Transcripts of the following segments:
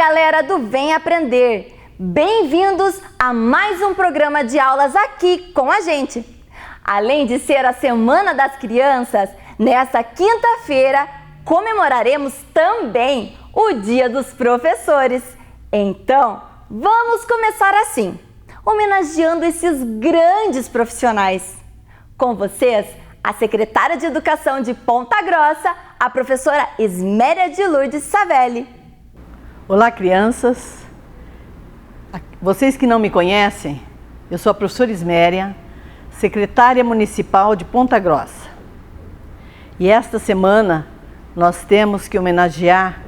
galera do Vem Aprender! Bem-vindos a mais um programa de aulas aqui com a gente. Além de ser a Semana das Crianças, nesta quinta-feira comemoraremos também o Dia dos Professores. Então, vamos começar assim, homenageando esses grandes profissionais. Com vocês, a secretária de Educação de Ponta Grossa, a professora Esméria de Lourdes Savelli. Olá, crianças. Vocês que não me conhecem, eu sou a professora Esméria, secretária municipal de Ponta Grossa. E esta semana nós temos que homenagear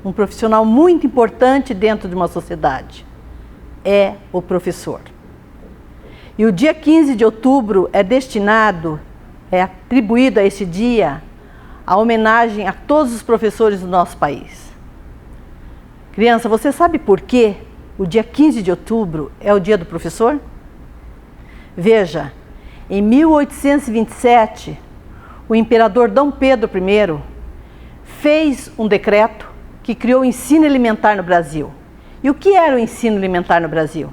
um profissional muito importante dentro de uma sociedade. É o professor. E o dia 15 de outubro é atribuído a esse dia a homenagem a todos os professores do nosso país. Criança, você sabe por que o dia 15 de outubro é o dia do professor? Veja, em 1827, o imperador Dom Pedro I fez um decreto que criou o ensino elementar no Brasil. E o que era o ensino elementar no Brasil?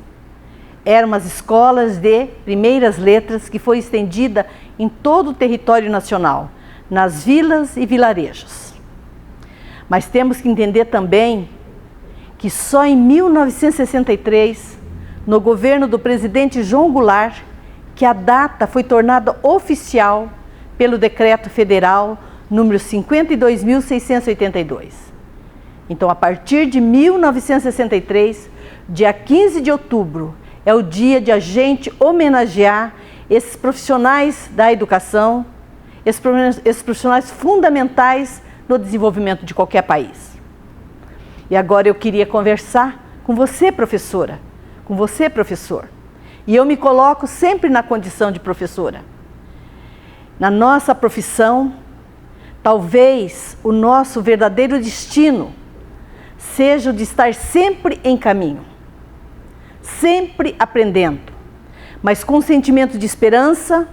Eram umas escolas de primeiras letras que foi estendida em todo o território nacional, nas vilas e vilarejos. Mas temos que entender também que só em 1963, no governo do presidente João Goulart, que a data foi tornada oficial pelo Decreto Federal número 52.682. Então, a partir de 1963, dia 15 de outubro, é o dia de a gente homenagear esses profissionais da educação, esses profissionais fundamentais no desenvolvimento de qualquer país. E agora eu queria conversar com você, professora, com você, professor. E eu me coloco sempre na condição de professora. Na nossa profissão, talvez o nosso verdadeiro destino seja o de estar sempre em caminho, sempre aprendendo, mas com um sentimento de esperança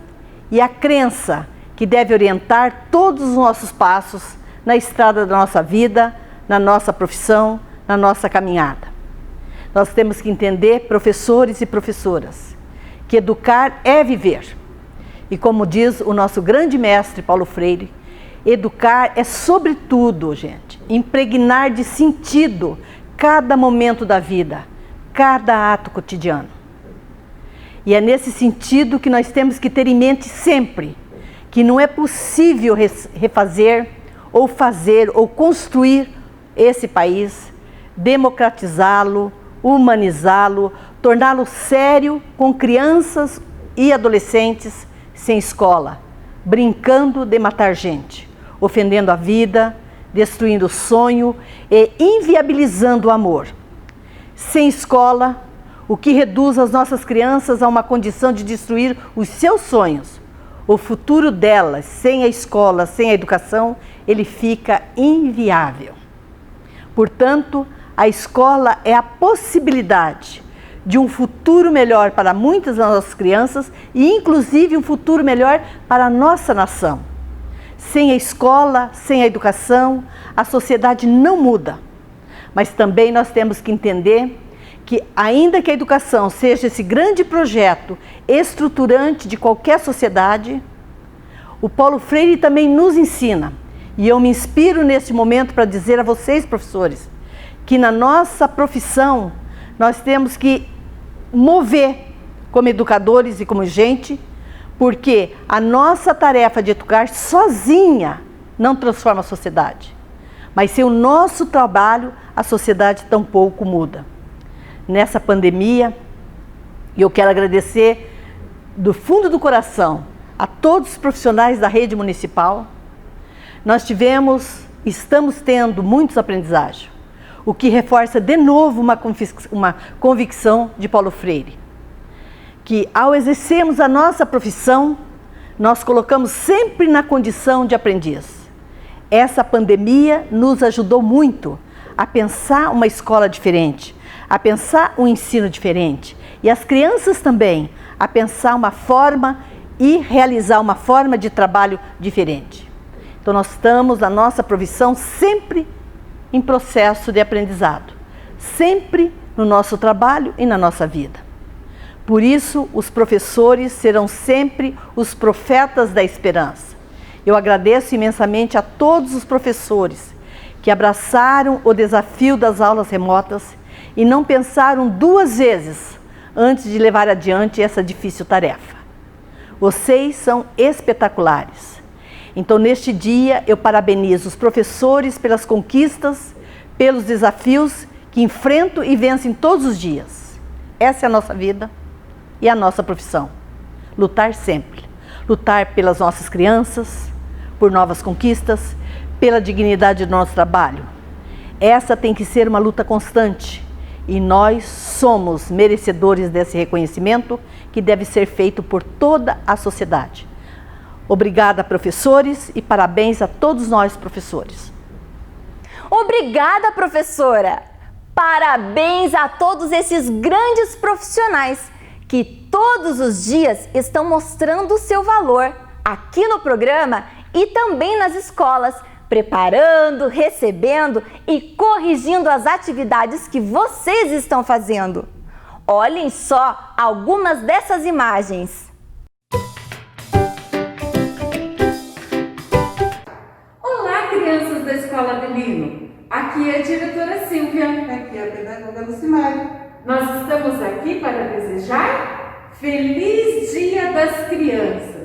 e a crença que deve orientar todos os nossos passos na estrada da nossa vida, na nossa profissão, na nossa caminhada. Nós temos que entender, professores e professoras, que educar é viver. E como diz o nosso grande mestre Paulo Freire, educar é sobretudo, gente, impregnar de sentido cada momento da vida, cada ato cotidiano. E é nesse sentido que nós temos que ter em mente sempre que não é possível refazer ou fazer ou construir esse país, democratizá-lo, humanizá-lo, torná-lo sério com crianças e adolescentes sem escola, brincando de matar gente, ofendendo a vida, destruindo o sonho e inviabilizando o amor. Sem escola, o que reduz as nossas crianças a uma condição de destruir os seus sonhos. O futuro delas, sem a escola, sem a educação, ele fica inviável. Portanto, a escola é a possibilidade de um futuro melhor para muitas das nossas crianças e, inclusive, um futuro melhor para a nossa nação. Sem a escola, sem a educação, a sociedade não muda. Mas também nós temos que entender que, ainda que a educação seja esse grande projeto estruturante de qualquer sociedade, o Paulo Freire também nos ensina. E eu me inspiro neste momento para dizer a vocês, professores, que na nossa profissão nós temos que mover como educadores e como gente, porque a nossa tarefa de educar sozinha não transforma a sociedade. Mas sem o nosso trabalho, a sociedade tampouco muda. Nessa pandemia, eu quero agradecer do fundo do coração a todos os profissionais da rede municipal. Nós estamos tendo muitos aprendizagens, o que reforça de novo uma convicção de Paulo Freire, que ao exercermos a nossa profissão, nós colocamos sempre na condição de aprendiz. Essa pandemia nos ajudou muito a pensar uma escola diferente, a pensar um ensino diferente, e as crianças também a pensar uma forma e realizar uma forma de trabalho diferente. Então nós estamos na nossa profissão sempre em processo de aprendizado, sempre no nosso trabalho e na nossa vida. Por isso, os professores serão sempre os profetas da esperança. Eu agradeço imensamente a todos os professores que abraçaram o desafio das aulas remotas e não pensaram duas vezes antes de levar adiante essa difícil tarefa. Vocês são espetaculares. Então, neste dia, eu parabenizo os professores pelas conquistas, pelos desafios que enfrentam e vencem todos os dias. Essa é a nossa vida e a nossa profissão. Lutar sempre. Lutar pelas nossas crianças, por novas conquistas, pela dignidade do nosso trabalho. Essa tem que ser uma luta constante e nós somos merecedores desse reconhecimento que deve ser feito por toda a sociedade. Obrigada, professores, e parabéns a todos nós, professores. Obrigada, professora! Parabéns a todos esses grandes profissionais que todos os dias estão mostrando o seu valor aqui no programa e também nas escolas, preparando, recebendo e corrigindo as atividades que vocês estão fazendo. Olhem só algumas dessas imagens. Olá, crianças da Escola Avelino. Aqui é a diretora Silvia. Aqui é a pedagoga Lucimário. Nós estamos aqui para desejar Feliz Dia das Crianças.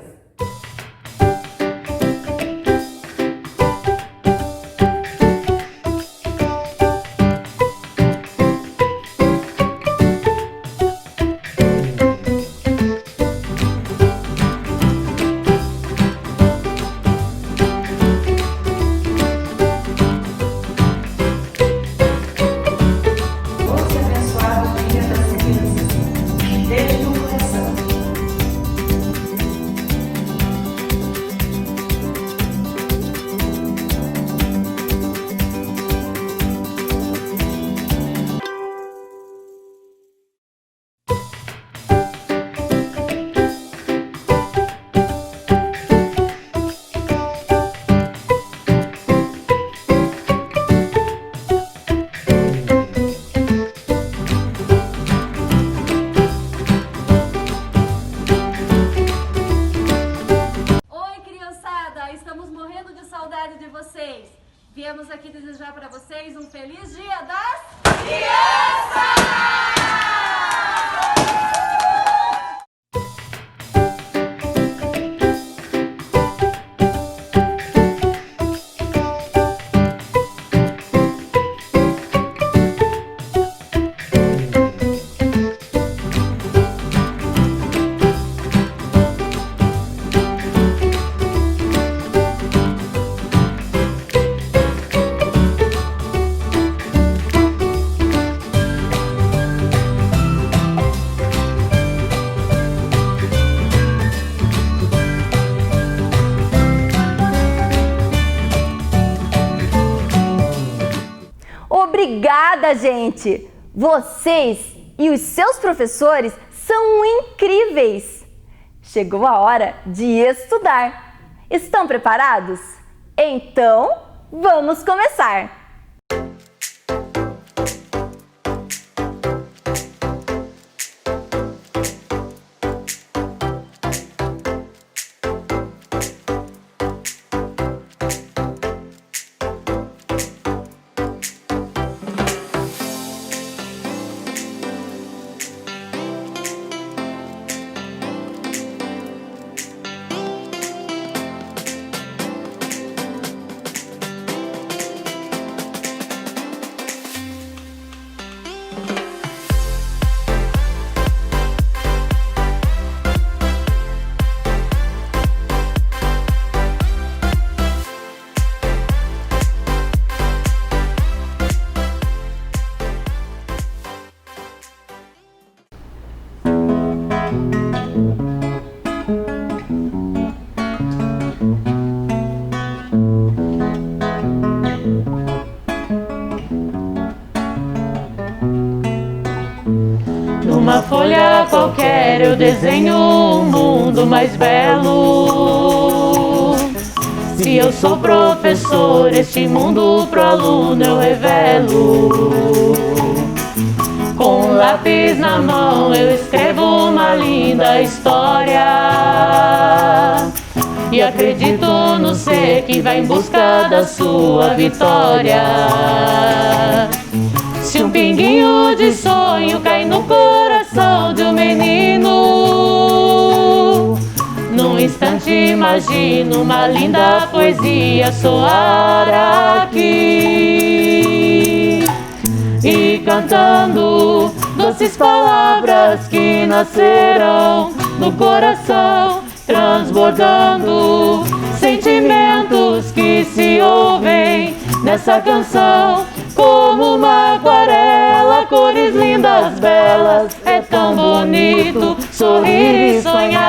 Viemos aqui desejar para vocês um feliz Dia das Crianças! Obrigada, gente! Vocês e os seus professores são incríveis! Chegou a hora de estudar. Estão preparados? Então, vamos começar! Numa folha qualquer eu desenho um mundo mais belo. Se eu sou professor, este mundo pro aluno eu revelo. lápis na mão eu escrevo uma linda história. E acredito no ser que vai em busca da sua vitória. Se um pinguinho de sonho cai no coração de um menino, num instante imagino uma linda poesia soar aqui. E cantando doces palavras que nascerão no coração, transbordando sentimentos que se ouvem nessa canção. Como uma aquarela, cores lindas, belas, é tão bonito sorrir e sonhar.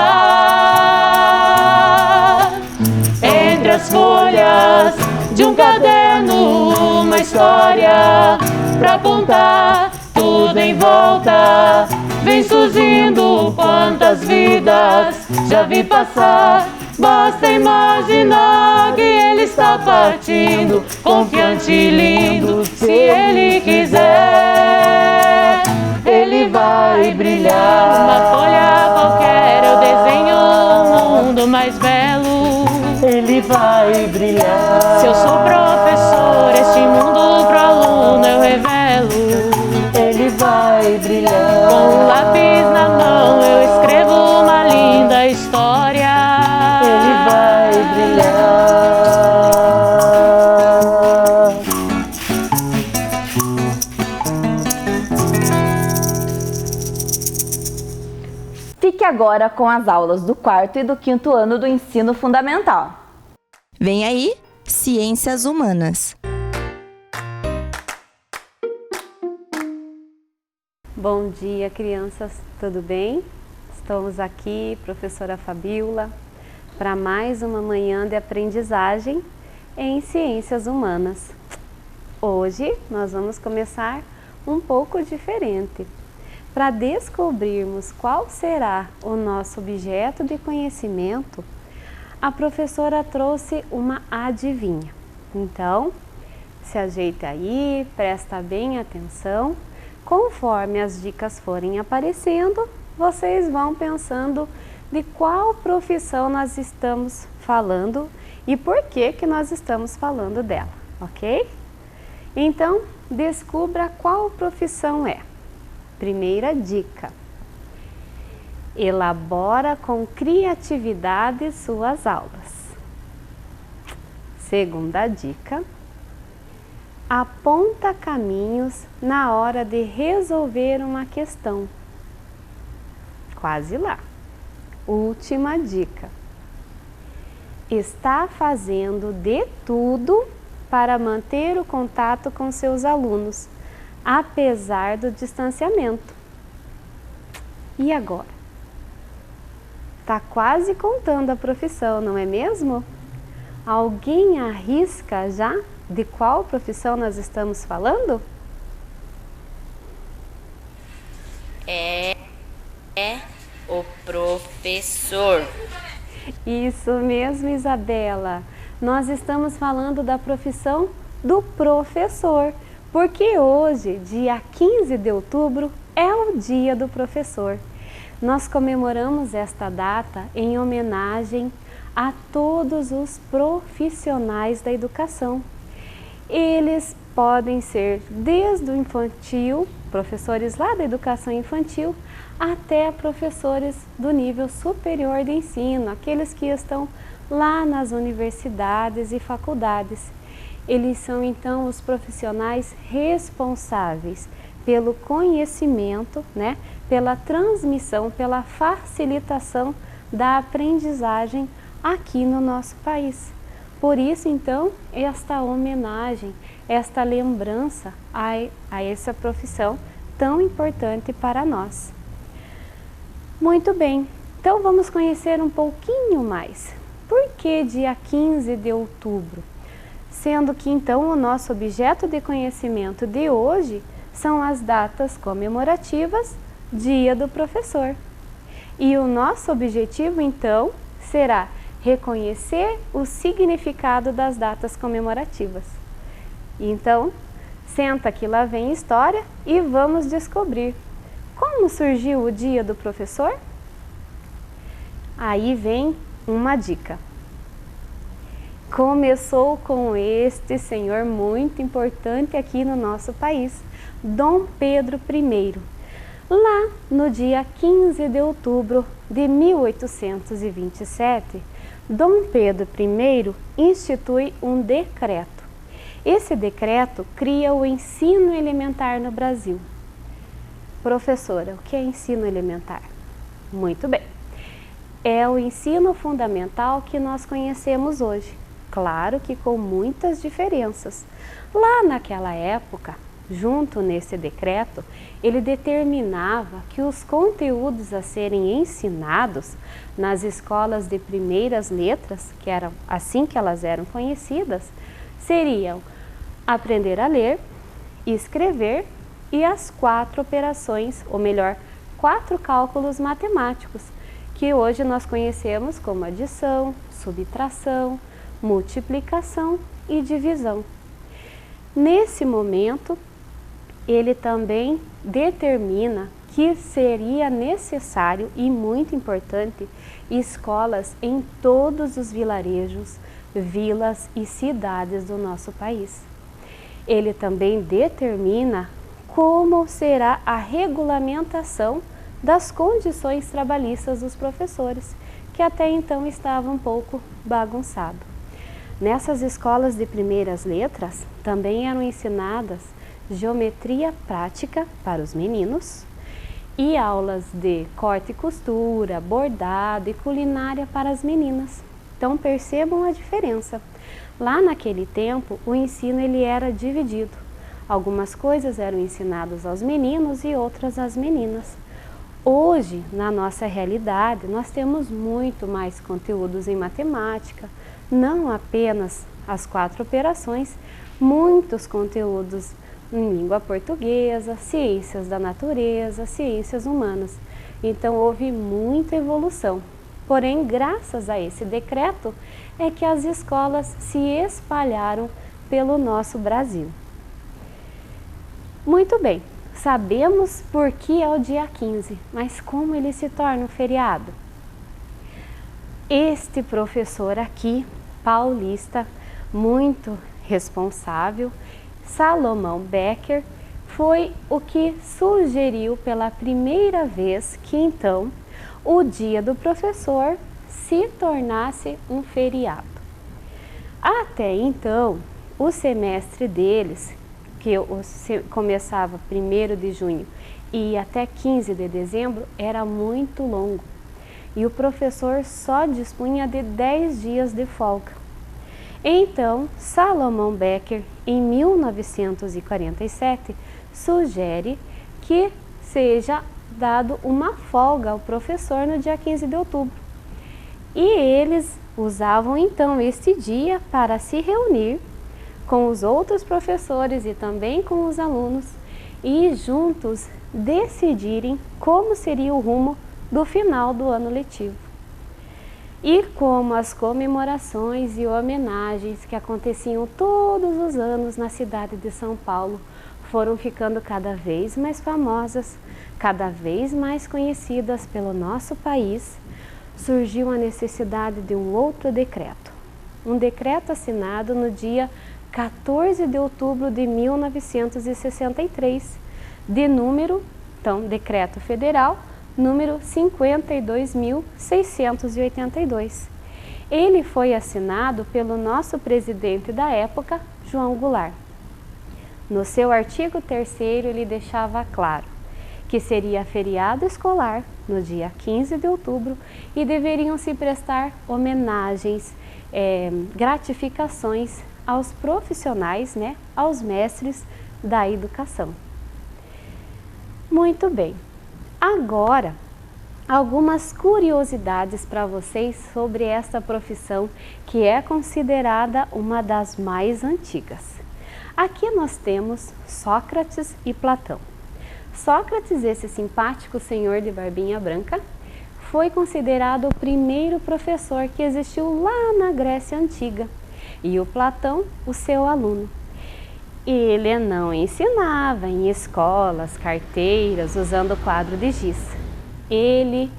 Entre as folhas de um caderno, uma história pra apontar, tudo em volta vem surgindo. Quantas vidas já vi passar, basta imaginar que ele está partindo, confiante e lindo. Se ele quiser, ele vai brilhar. Uma folha qualquer eu desenho um mundo mais belo. Ele vai brilhar. Se eu sou professor, este mundo pro aluno eu revelo. Ele vai brilhar. Com um lápis na mão eu escrevo uma linda história. Ele vai brilhar. Fique agora com as aulas do 4º e do 5º ano do ensino fundamental. Vem aí, Ciências Humanas. Bom dia, crianças, tudo bem? Estamos aqui, professora Fabiola, para mais uma manhã de aprendizagem em Ciências Humanas. Hoje nós vamos começar um pouco diferente. Para descobrirmos qual será o nosso objeto de conhecimento, a professora trouxe uma adivinha. Então, se ajeite aí, presta bem atenção. Conforme as dicas forem aparecendo, vocês vão pensando de qual profissão nós estamos falando e por que nós estamos falando dela, ok? Então, descubra qual profissão é. Primeira dica: elabora com criatividade suas aulas. Segunda dica: aponta caminhos na hora de resolver uma questão. Quase lá. Última dica: está fazendo de tudo para manter o contato com seus alunos, apesar do distanciamento. E agora? Tá quase contando a profissão, não é mesmo? Alguém arrisca já de qual profissão nós estamos falando? É o professor. Isso mesmo, Isabela. Nós estamos falando da profissão do professor, porque hoje, dia 15 de outubro, é o Dia do Professor. Nós comemoramos esta data em homenagem a todos os profissionais da educação. Eles podem ser desde o infantil, professores lá da educação infantil, até professores do nível superior de ensino, aqueles que estão lá nas universidades e faculdades. Eles são então os profissionais responsáveis pelo conhecimento, pela transmissão, pela facilitação da aprendizagem aqui no nosso país. Por isso, então, esta homenagem, esta lembrança a essa profissão tão importante para nós. Muito bem, então vamos conhecer um pouquinho mais. Por que dia 15 de outubro? Sendo que, então, o nosso objeto de conhecimento de hoje são as datas comemorativas Dia do Professor. E o nosso objetivo, então, será reconhecer o significado das datas comemorativas. Então, senta que lá vem história e vamos descobrir Como surgiu o Dia do Professor? Aí vem uma dica. Começou com este senhor muito importante aqui no nosso país, Dom Pedro I. Lá no dia 15 de outubro de 1827, Dom Pedro I institui um decreto. Esse decreto cria o ensino elementar no Brasil. Professora, o que é ensino elementar? Muito bem. É o ensino fundamental que nós conhecemos hoje. Claro que com muitas diferenças. Lá naquela época, junto nesse decreto, ele determinava que os conteúdos a serem ensinados nas escolas de primeiras letras, que eram assim que elas eram conhecidas, seriam aprender a ler, escrever e as 4 operações, ou melhor, 4 cálculos matemáticos, que hoje nós conhecemos como adição, subtração, multiplicação e divisão. Nesse momento, ele também determina que seria necessário e muito importante escolas em todos os vilarejos, vilas e cidades do nosso país. Ele também determina como será a regulamentação das condições trabalhistas dos professores, que até então estava um pouco bagunçado. Nessas escolas de primeiras letras também eram ensinadas geometria prática para os meninos e aulas de corte e costura, bordado e culinária para as meninas. Então percebam a diferença. Lá naquele tempo o ensino ele era dividido. Algumas coisas eram ensinadas aos meninos e outras às meninas. Hoje, na nossa realidade, nós temos muito mais conteúdos em matemática, não apenas as 4 operações, muitos conteúdos em língua portuguesa, ciências da natureza, ciências humanas. Então houve muita evolução. Porém, graças a esse decreto, é que as escolas se espalharam pelo nosso Brasil. Muito bem, sabemos por que é o dia 15, mas como ele se torna um feriado? Este professor aqui, paulista, muito responsável, Salomão Becker, foi o que sugeriu pela primeira vez que então o Dia do Professor se tornasse um feriado. Até então, o semestre deles, que começava 1º de junho e até 15 de dezembro, era muito longo. E o professor só dispunha de 10 dias de folga. Então, Salomão Becker, em 1947, sugere que seja dado uma folga ao professor no dia 15 de outubro. E eles usavam então este dia para se reunir com os outros professores e também com os alunos e juntos decidirem como seria o rumo do final do ano letivo. E como as comemorações e homenagens que aconteciam todos os anos na cidade de São Paulo foram ficando cada vez mais famosas, cada vez mais conhecidas pelo nosso país, surgiu a necessidade de um outro decreto. Um decreto assinado no dia 14 de outubro de 1963, de número, então, Decreto Federal, número 52.682. Ele foi assinado pelo nosso presidente da época, João Goulart. No seu artigo 3º, ele deixava claro que seria feriado escolar no dia 15 de outubro e deveriam se prestar homenagens, gratificações aos profissionais, aos mestres da educação. Muito bem. Agora, algumas curiosidades para vocês sobre esta profissão que é considerada uma das mais antigas. Aqui nós temos Sócrates e Platão. Sócrates, esse simpático senhor de barbinha branca, foi considerado o primeiro professor que existiu lá na Grécia Antiga e o Platão, o seu aluno. ele não ensinava em escolas, carteiras, usando o quadro de giz. Ele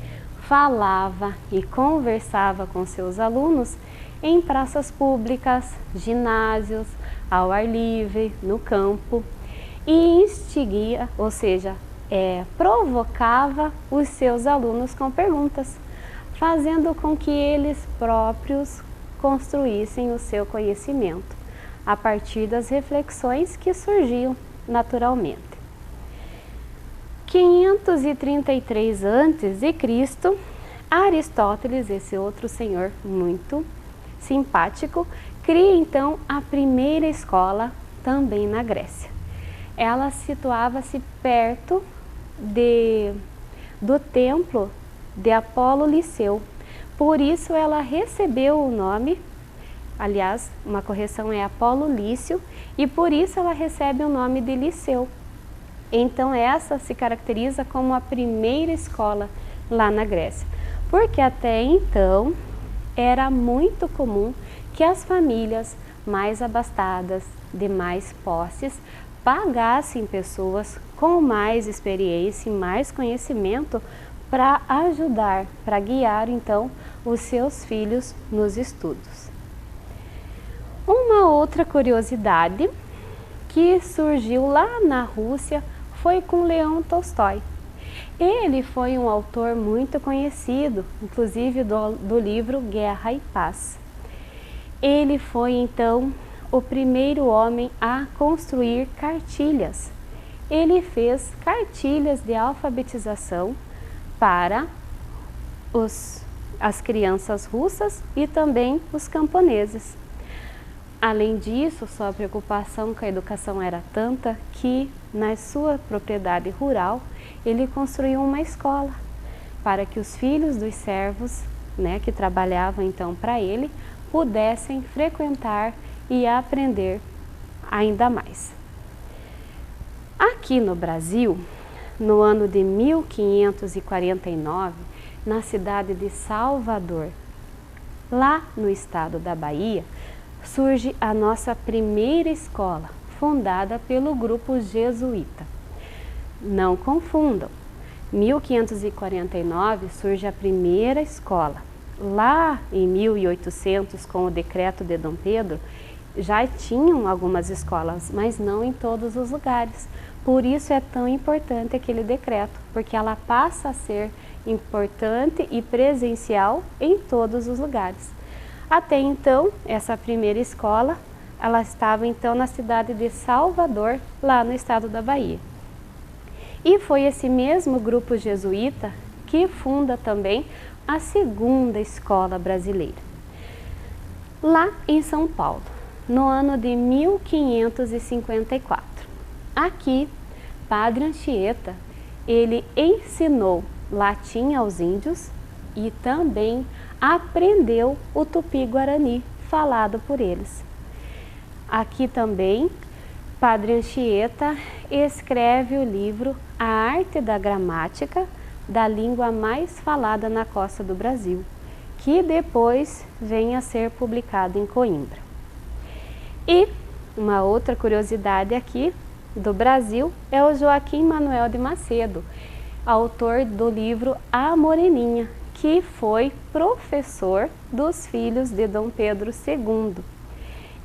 falava e conversava com seus alunos em praças públicas, ginásios, ao ar livre, no campo, e instigia, ou seja, provocava os seus alunos com perguntas, fazendo com que eles próprios construíssem o seu conhecimento, a partir das reflexões que surgiam naturalmente. 533 a.C., Aristóteles, esse outro senhor muito simpático, cria então a primeira escola também na Grécia. Ela situava-se perto do templo de Apolo Liceu. Por isso ela recebeu o nome, aliás, uma correção é Apolo Lício, e por isso ela recebe o nome de Liceu. Então essa se caracteriza como a primeira escola lá na Grécia, porque até então era muito comum que as famílias mais abastadas, de mais posses, pagassem pessoas com mais experiência e mais conhecimento para ajudar, para guiar então os seus filhos nos estudos. Uma outra curiosidade que surgiu lá na Rússia foi com Leão Tolstói. Ele foi um autor muito conhecido, inclusive do livro Guerra e Paz. Ele foi então o primeiro homem a construir cartilhas. Ele fez cartilhas de alfabetização para as crianças russas e também os camponeses. Além disso, sua preocupação com a educação era tanta que, na sua propriedade rural, ele construiu uma escola para que os filhos dos servos, que trabalhavam então para ele, pudessem frequentar e aprender ainda mais. Aqui no Brasil, no ano de 1549, na cidade de Salvador, lá no estado da Bahia, surge a nossa primeira escola, fundada pelo grupo jesuíta. Não confundam, 1549 surge a primeira escola. Lá em 1800, com o decreto de Dom Pedro, já tinham algumas escolas, mas não em todos os lugares. Por isso é tão importante aquele decreto, porque ela passa a ser importante e presencial em todos os lugares. Até então, essa primeira escola, ela estava então na cidade de Salvador, lá no estado da Bahia. E foi esse mesmo grupo jesuíta que funda também a segunda escola brasileira, lá em São Paulo, no ano de 1554. Aqui, Padre Anchieta, ele ensinou latim aos índios e também aprendeu o tupi-guarani falado por eles. Aqui também, Padre Anchieta escreve o livro A Arte da Gramática da língua mais falada na costa do Brasil, que depois vem a ser publicado em Coimbra. E uma outra curiosidade aqui do Brasil é o Joaquim Manuel de Macedo, autor do livro A Moreninha, que foi professor dos filhos de Dom Pedro II.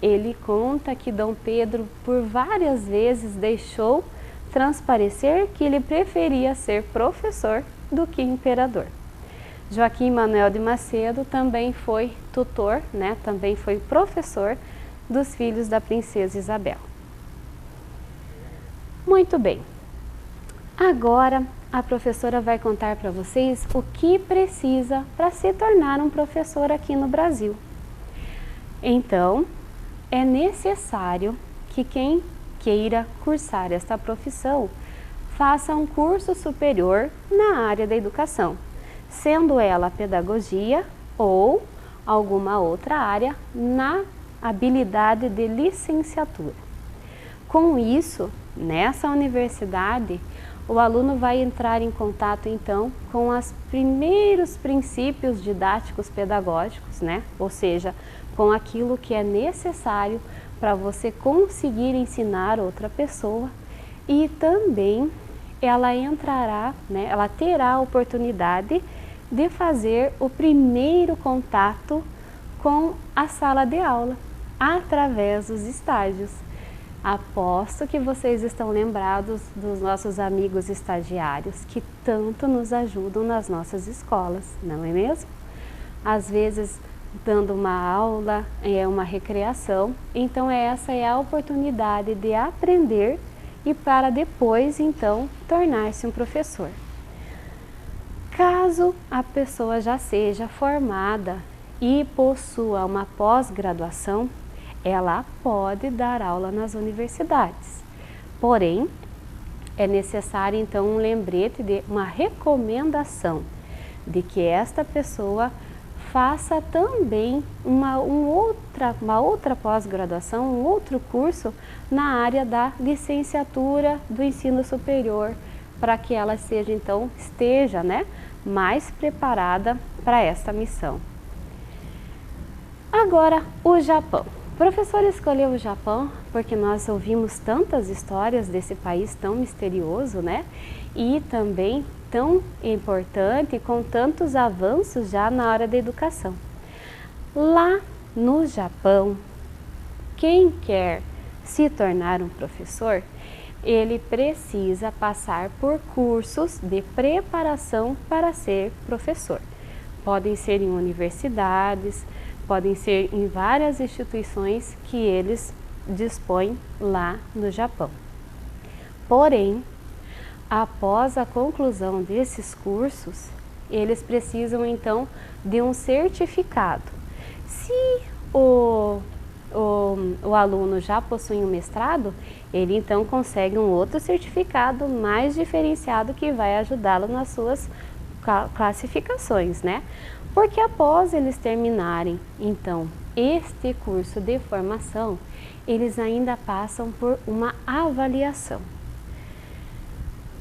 Ele conta que Dom Pedro por várias vezes deixou transparecer que ele preferia ser professor do que imperador. Joaquim Manuel de Macedo também foi tutor, também foi professor dos filhos da princesa Isabel. Muito bem, agora a professora vai contar para vocês o que precisa para se tornar um professor aqui no Brasil. Então, é necessário que quem queira cursar esta profissão faça um curso superior na área da educação, sendo ela pedagogia ou alguma outra área na habilidade de licenciatura. Com isso, nessa universidade, o aluno vai entrar em contato então com os primeiros princípios didáticos pedagógicos, ou seja, com aquilo que é necessário para você conseguir ensinar outra pessoa e também ela entrará, né, ela terá a oportunidade de fazer o primeiro contato com a sala de aula através dos estágios. Aposto que vocês estão lembrados dos nossos amigos estagiários que tanto nos ajudam nas nossas escolas, não é mesmo? Às vezes dando uma aula, uma recreação, então essa é a oportunidade de aprender e para depois então tornar-se um professor. Caso a pessoa já seja formada e possua uma pós-graduação, ela pode dar aula nas universidades. Porém, é necessário então um lembrete de uma recomendação de que esta pessoa faça também uma outra pós-graduação, um outro curso na área da licenciatura do ensino superior, para que ela seja então, esteja, né, mais preparada para esta missão. Agora, o Japão. O professor escolheu o Japão porque nós ouvimos tantas histórias desse país tão misterioso, né? E também tão importante, com tantos avanços já na área da educação. Lá no Japão, quem quer se tornar um professor, ele precisa passar por cursos de preparação para ser professor. Podem ser em universidades, podem ser em várias instituições que eles dispõem lá no Japão. Porém, após a conclusão desses cursos, eles precisam então de um certificado. Se o aluno já possui um mestrado, ele então consegue um outro certificado mais diferenciado que vai ajudá-lo nas suas classificações, né? Porque após eles terminarem, então, este curso de formação, eles ainda passam por uma avaliação.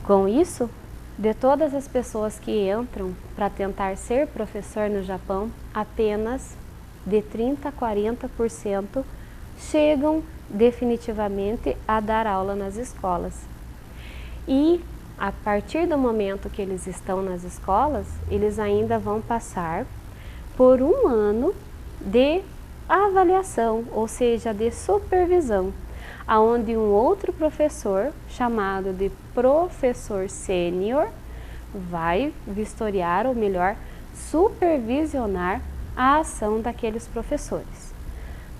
Com isso, de todas as pessoas que entram para tentar ser professor no Japão, apenas de 30% a 40% chegam definitivamente a dar aula nas escolas. E a partir do momento que eles estão nas escolas, eles ainda vão passar por um ano de avaliação, ou seja, de supervisão, aonde um outro professor, chamado de professor sênior, vai vistoriar, ou melhor, supervisionar a ação daqueles professores.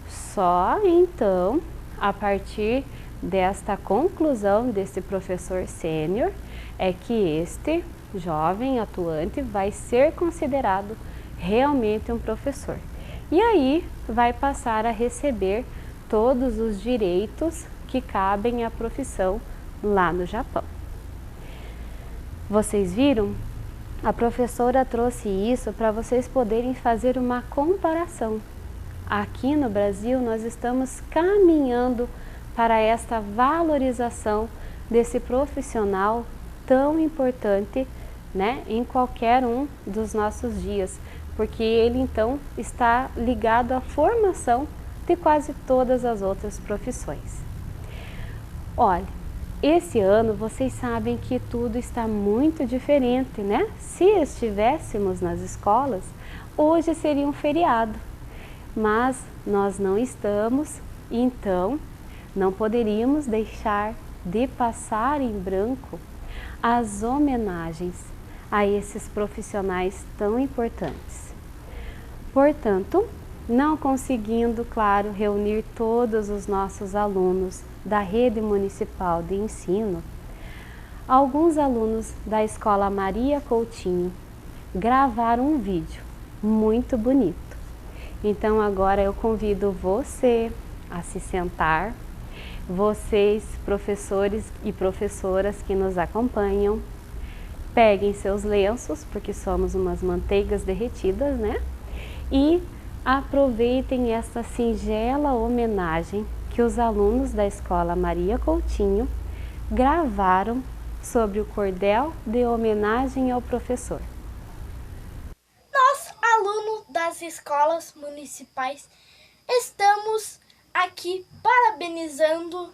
Só então, a partir desta conclusão desse professor sênior, é que este jovem atuante vai ser considerado realmente um professor. E aí vai passar a receber todos os direitos que cabem à profissão lá no Japão. Vocês viram? A professora trouxe isso para vocês poderem fazer uma comparação. Aqui no Brasil nós estamos caminhando para esta valorização desse profissional tão importante, né, em qualquer um dos nossos dias, porque ele então está ligado à formação de quase todas as outras profissões. Olha, esse ano vocês sabem que tudo está muito diferente, né? Se estivéssemos nas escolas, hoje seria um feriado, mas nós não estamos, então não poderíamos deixar de passar em branco as homenagens a esses profissionais tão importantes. Portanto, não conseguindo, claro, reunir todos os nossos alunos da rede municipal de ensino, alguns alunos da Escola Maria Coutinho gravaram um vídeo muito bonito. Então agora eu convido você a se sentar, vocês, professores e professoras que nos acompanham, peguem seus lenços, porque somos umas manteigas derretidas, né? E aproveitem essa singela homenagem que os alunos da Escola Maria Coutinho gravaram sobre o cordel de homenagem ao professor. Nós, alunos das escolas municipais, estamos aqui parabenizando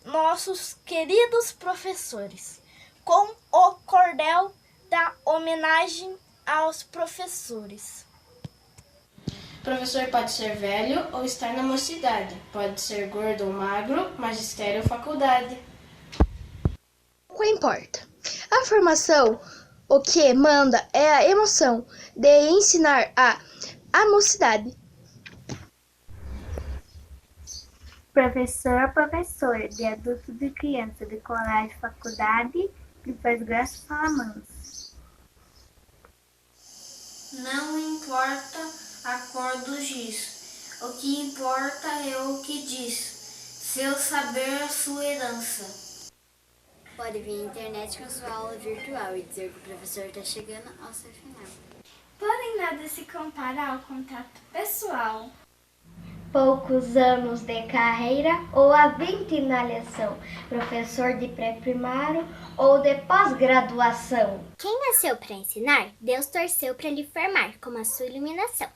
nossos queridos professores com o cordel da homenagem aos professores. Professor pode ser velho ou estar na mocidade, pode ser gordo ou magro, magistério ou faculdade. Pouco importa. A formação, o que manda é a emoção de ensinar a mocidade. Professor, de adulto, de criança, de colégio, faculdade, de pós-graça, fala manso. Não importa a cor do giz, o que importa é o que diz, seu saber, a sua herança. Pode vir à internet com sua aula virtual e dizer que o professor está chegando ao seu final. Porém, nada se compara ao contato pessoal. Poucos anos de carreira ou a 20 na lição, professor de pré-primário ou de pós-graduação. Quem nasceu para ensinar, Deus torceu para lhe formar como a sua iluminação.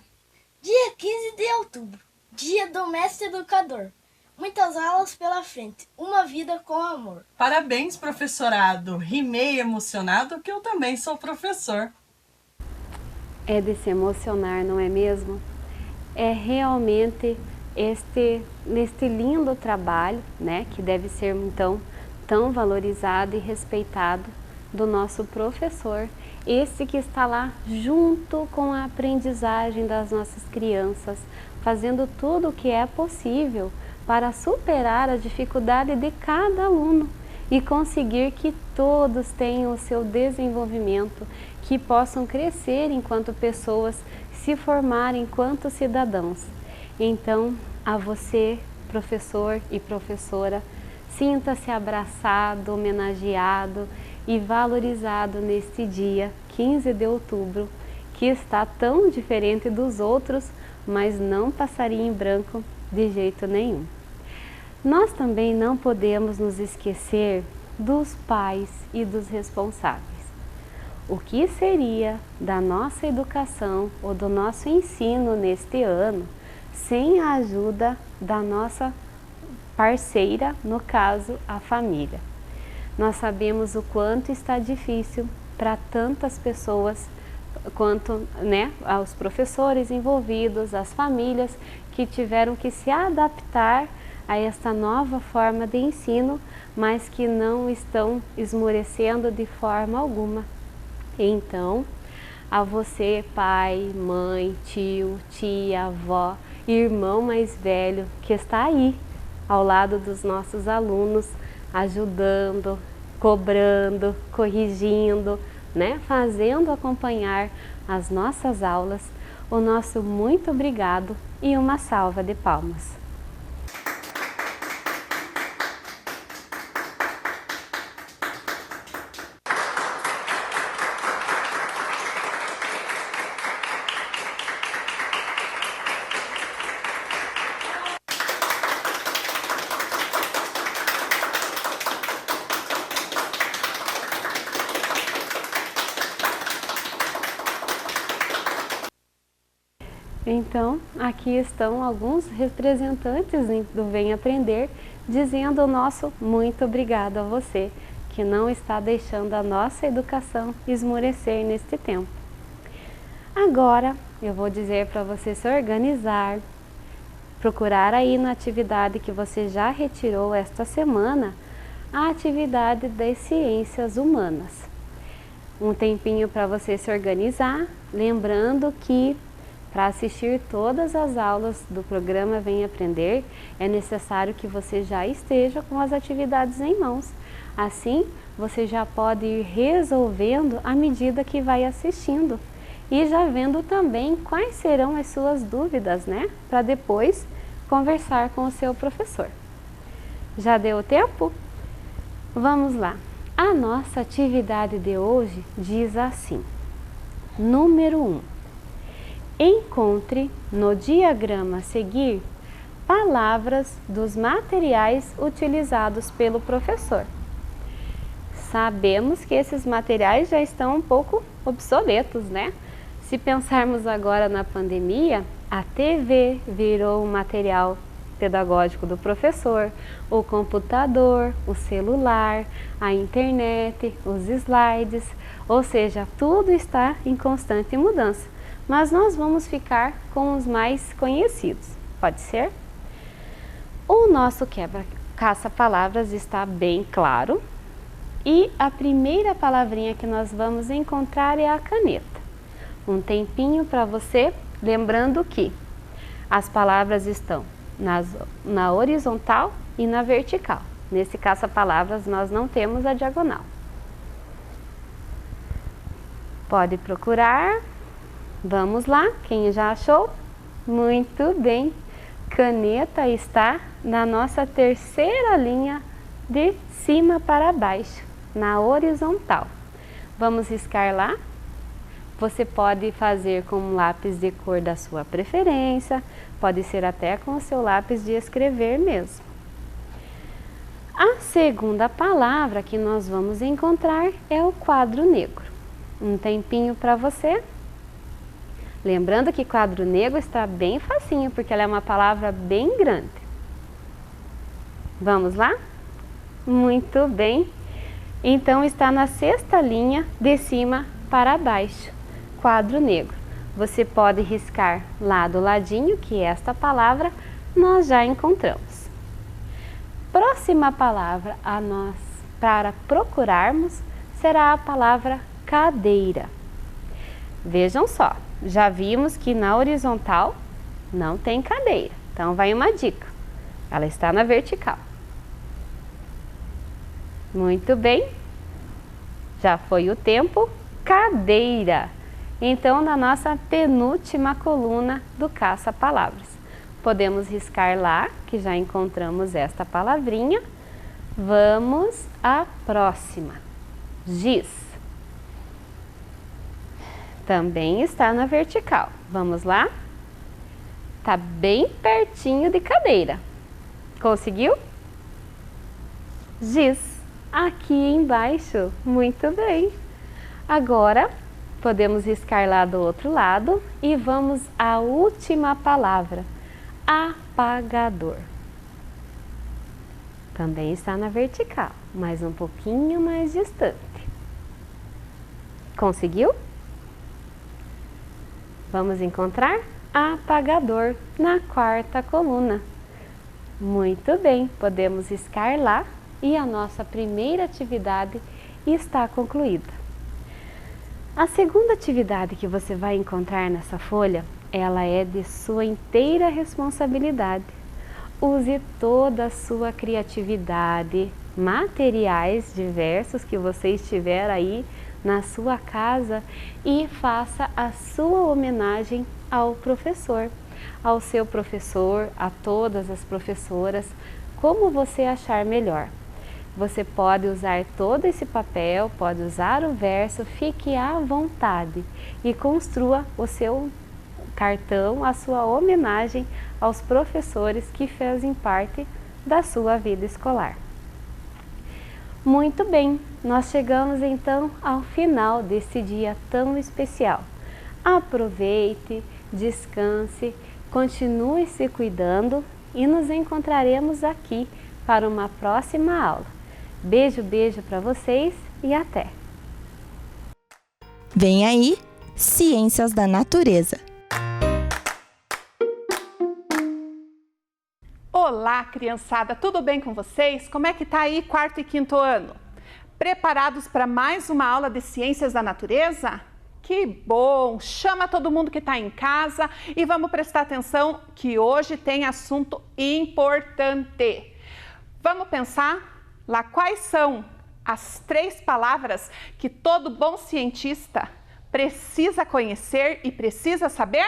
Dia 15 de outubro, dia do mestre educador. Muitas aulas pela frente, uma vida com amor. Parabéns, professorado. Rimei emocionado que eu também sou professor. É de se emocionar, não é mesmo? É realmente neste lindo trabalho, né, que deve ser então tão valorizado e respeitado do nosso professor, esse que está lá junto com a aprendizagem das nossas crianças, fazendo tudo o que é possível para superar a dificuldade de cada aluno e conseguir que todos tenham o seu desenvolvimento, que possam crescer enquanto pessoas, se formar enquanto cidadãos. Então, a você, professor e professora, sinta-se abraçado, homenageado e valorizado neste dia 15 de outubro, que está tão diferente dos outros, mas não passaria em branco de jeito nenhum. Nós também não podemos nos esquecer dos pais e dos responsáveis. O que seria da nossa educação ou do nosso ensino neste ano sem a ajuda da nossa parceira, no caso, a família? Nós sabemos o quanto está difícil para tantas pessoas, quanto, né, aos professores envolvidos, as famílias que tiveram que se adaptar a esta nova forma de ensino, mas que não estão esmorecendo de forma alguma. Então, a você, pai, mãe, tio, tia, avó, irmão mais velho, que está aí ao lado dos nossos alunos, ajudando, cobrando, corrigindo, né? Fazendo acompanhar as nossas aulas, o nosso muito obrigado e uma salva de palmas. Então, aqui estão alguns representantes do Vem Aprender, dizendo o nosso muito obrigado a você, que não está deixando a nossa educação esmorecer neste tempo. Agora, eu vou dizer para você se organizar, procurar aí na atividade que você já retirou esta semana, a atividade das ciências humanas. Um tempinho para você se organizar, lembrando que para assistir todas as aulas do programa Vem Aprender, é necessário que você já esteja com as atividades em mãos. Assim, você já pode ir resolvendo à medida que vai assistindo e já vendo também quais serão as suas dúvidas, né? Para depois conversar com o seu professor. Já deu tempo? Vamos lá. A nossa atividade de hoje diz assim: número 1. Encontre no diagrama a seguir palavras dos materiais utilizados pelo professor. Sabemos que esses materiais já estão um pouco obsoletos, né? Se pensarmos agora na pandemia, a TV virou um material pedagógico do professor, o computador, o celular, a internet, os slides, ou seja, tudo está em constante mudança. Mas nós vamos ficar com os mais conhecidos, pode ser? O nosso caça-palavras está bem claro e a primeira palavrinha que nós vamos encontrar é a caneta. Um tempinho para você, lembrando que as palavras estão na horizontal e na vertical. Nesse caça-palavras nós não temos a diagonal. Pode procurar. Vamos lá, quem já achou? Muito bem. Caneta está na nossa terceira linha de cima para baixo, na horizontal. Vamos riscar lá. Você pode fazer com um lápis de cor da sua preferência, pode ser até com o seu lápis de escrever mesmo. A segunda palavra que nós vamos encontrar é o quadro negro. Um tempinho para você. Lembrando que quadro negro está bem facinho, porque ela é uma palavra bem grande. Vamos lá? Muito bem. Então está na sexta linha de cima para baixo. Quadro negro. Você pode riscar lá do ladinho, que esta palavra nós já encontramos. Próxima palavra a nós para procurarmos será a palavra cadeira. Vejam só, já vimos que na horizontal não tem cadeira. Então vai uma dica, ela está na vertical. Muito bem, já foi o tempo. Cadeira. Então, na nossa penúltima coluna do caça-palavras, podemos riscar lá, que já encontramos esta palavrinha. Vamos à próxima. Giz. Também está na vertical. Vamos lá? Está bem pertinho de cadeira. Conseguiu? Giz. Aqui embaixo. Muito bem. Agora, podemos riscar lá do outro lado e vamos à última palavra, apagador. Também está na vertical, mas um pouquinho mais distante. Conseguiu? Vamos encontrar apagador na quarta coluna. Muito bem, podemos riscar lá e a nossa primeira atividade está concluída. A segunda atividade que você vai encontrar nessa folha, ela é de sua inteira responsabilidade. Use toda a sua criatividade, materiais diversos que você estiver aí na sua casa e faça a sua homenagem ao professor, ao seu professor, a todas as professoras, como você achar melhor. Você pode usar todo esse papel, pode usar o verso, fique à vontade e construa o seu cartão, a sua homenagem aos professores que fazem parte da sua vida escolar. Muito bem, nós chegamos então ao final desse dia tão especial. Aproveite, descanse, continue se cuidando e nos encontraremos aqui para uma próxima aula. Beijo, beijo para vocês e até! Vem aí, Ciências da Natureza. Olá, criançada, tudo bem com vocês? Como é que tá aí quarto e quinto ano? Preparados para mais uma aula de Ciências da Natureza? Que bom! Chama todo mundo que está em casa e vamos prestar atenção que hoje tem assunto importante. Vamos pensar lá quais são as 3 palavras que todo bom cientista precisa conhecer e precisa saber?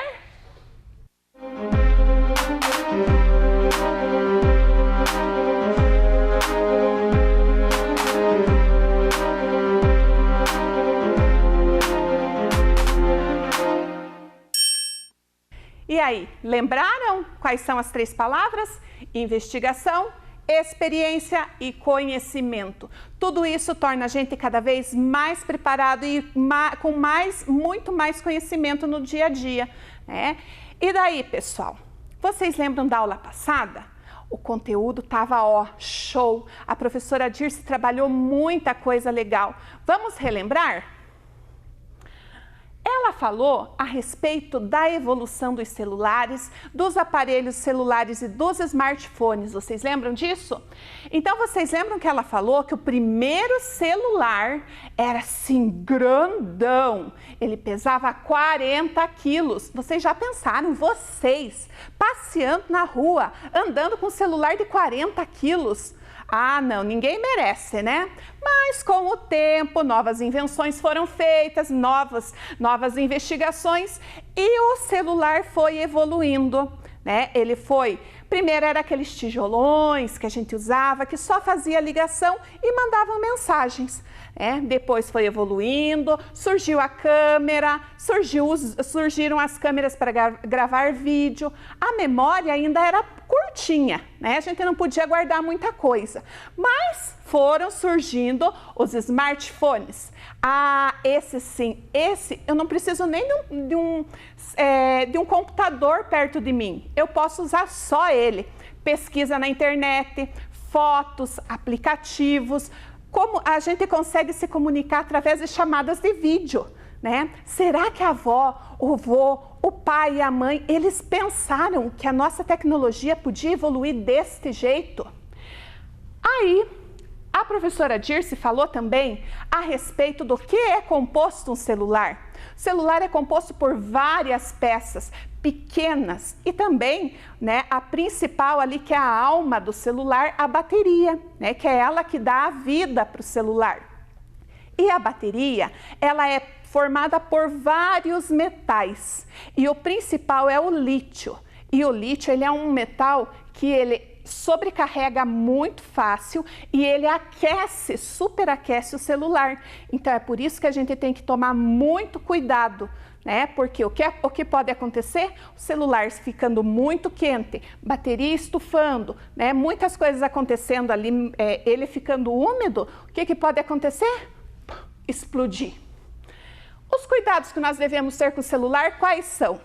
E aí, lembraram quais são as 3 palavras? Investigação, experiência e conhecimento. Tudo isso torna a gente cada vez mais preparado e com muito mais conhecimento no dia a dia, né? E daí, pessoal, vocês lembram da aula passada? O conteúdo estava, ó, show. A professora Dirce trabalhou muita coisa legal. Vamos relembrar? Ela falou a respeito da evolução dos celulares, dos aparelhos celulares e dos smartphones. Vocês lembram disso? Então, vocês lembram que ela falou que o primeiro celular era assim, grandão. Ele pesava 40 quilos. Vocês já pensaram, vocês, passeando na rua, andando com um celular de 40 quilos? Ah, não, ninguém merece, né? Mas com o tempo, novas invenções foram feitas, novas investigações e o celular foi evoluindo, né? Ele foi, primeiro era aqueles tijolões que a gente usava, que só fazia ligação e mandavam mensagens. Depois foi evoluindo, surgiu a câmera, surgiram as câmeras para gravar vídeo. A memória ainda era curtinha, né? A gente não podia guardar muita coisa, mas foram surgindo os smartphones. Ah, esse sim, esse eu não preciso nem de um computador perto de mim, eu posso usar só ele. Pesquisa na internet, fotos, aplicativos, como a gente consegue se comunicar através de chamadas de vídeo, né? Será que a avó, o vô, o pai e a mãe, eles pensaram que a nossa tecnologia podia evoluir deste jeito? Aí, a professora Dirce falou também a respeito do que é composto um celular. O celular é composto por várias peças pequenas e também, né, a principal ali, que é a alma do celular, a bateria, né, que é ela que dá a vida para o celular. E a bateria, ela é formada por vários metais e o principal é o lítio. E o lítio, ele é um metal que ele sobrecarrega muito fácil e ele aquece, superaquece o celular. Então é por isso que a gente tem que tomar muito cuidado, né? Porque o que pode acontecer? O celular ficando muito quente, bateria estufando, né? Muitas coisas acontecendo ali, ele ficando úmido, o que pode acontecer? Explodir. Os cuidados que nós devemos ter com o celular, quais são?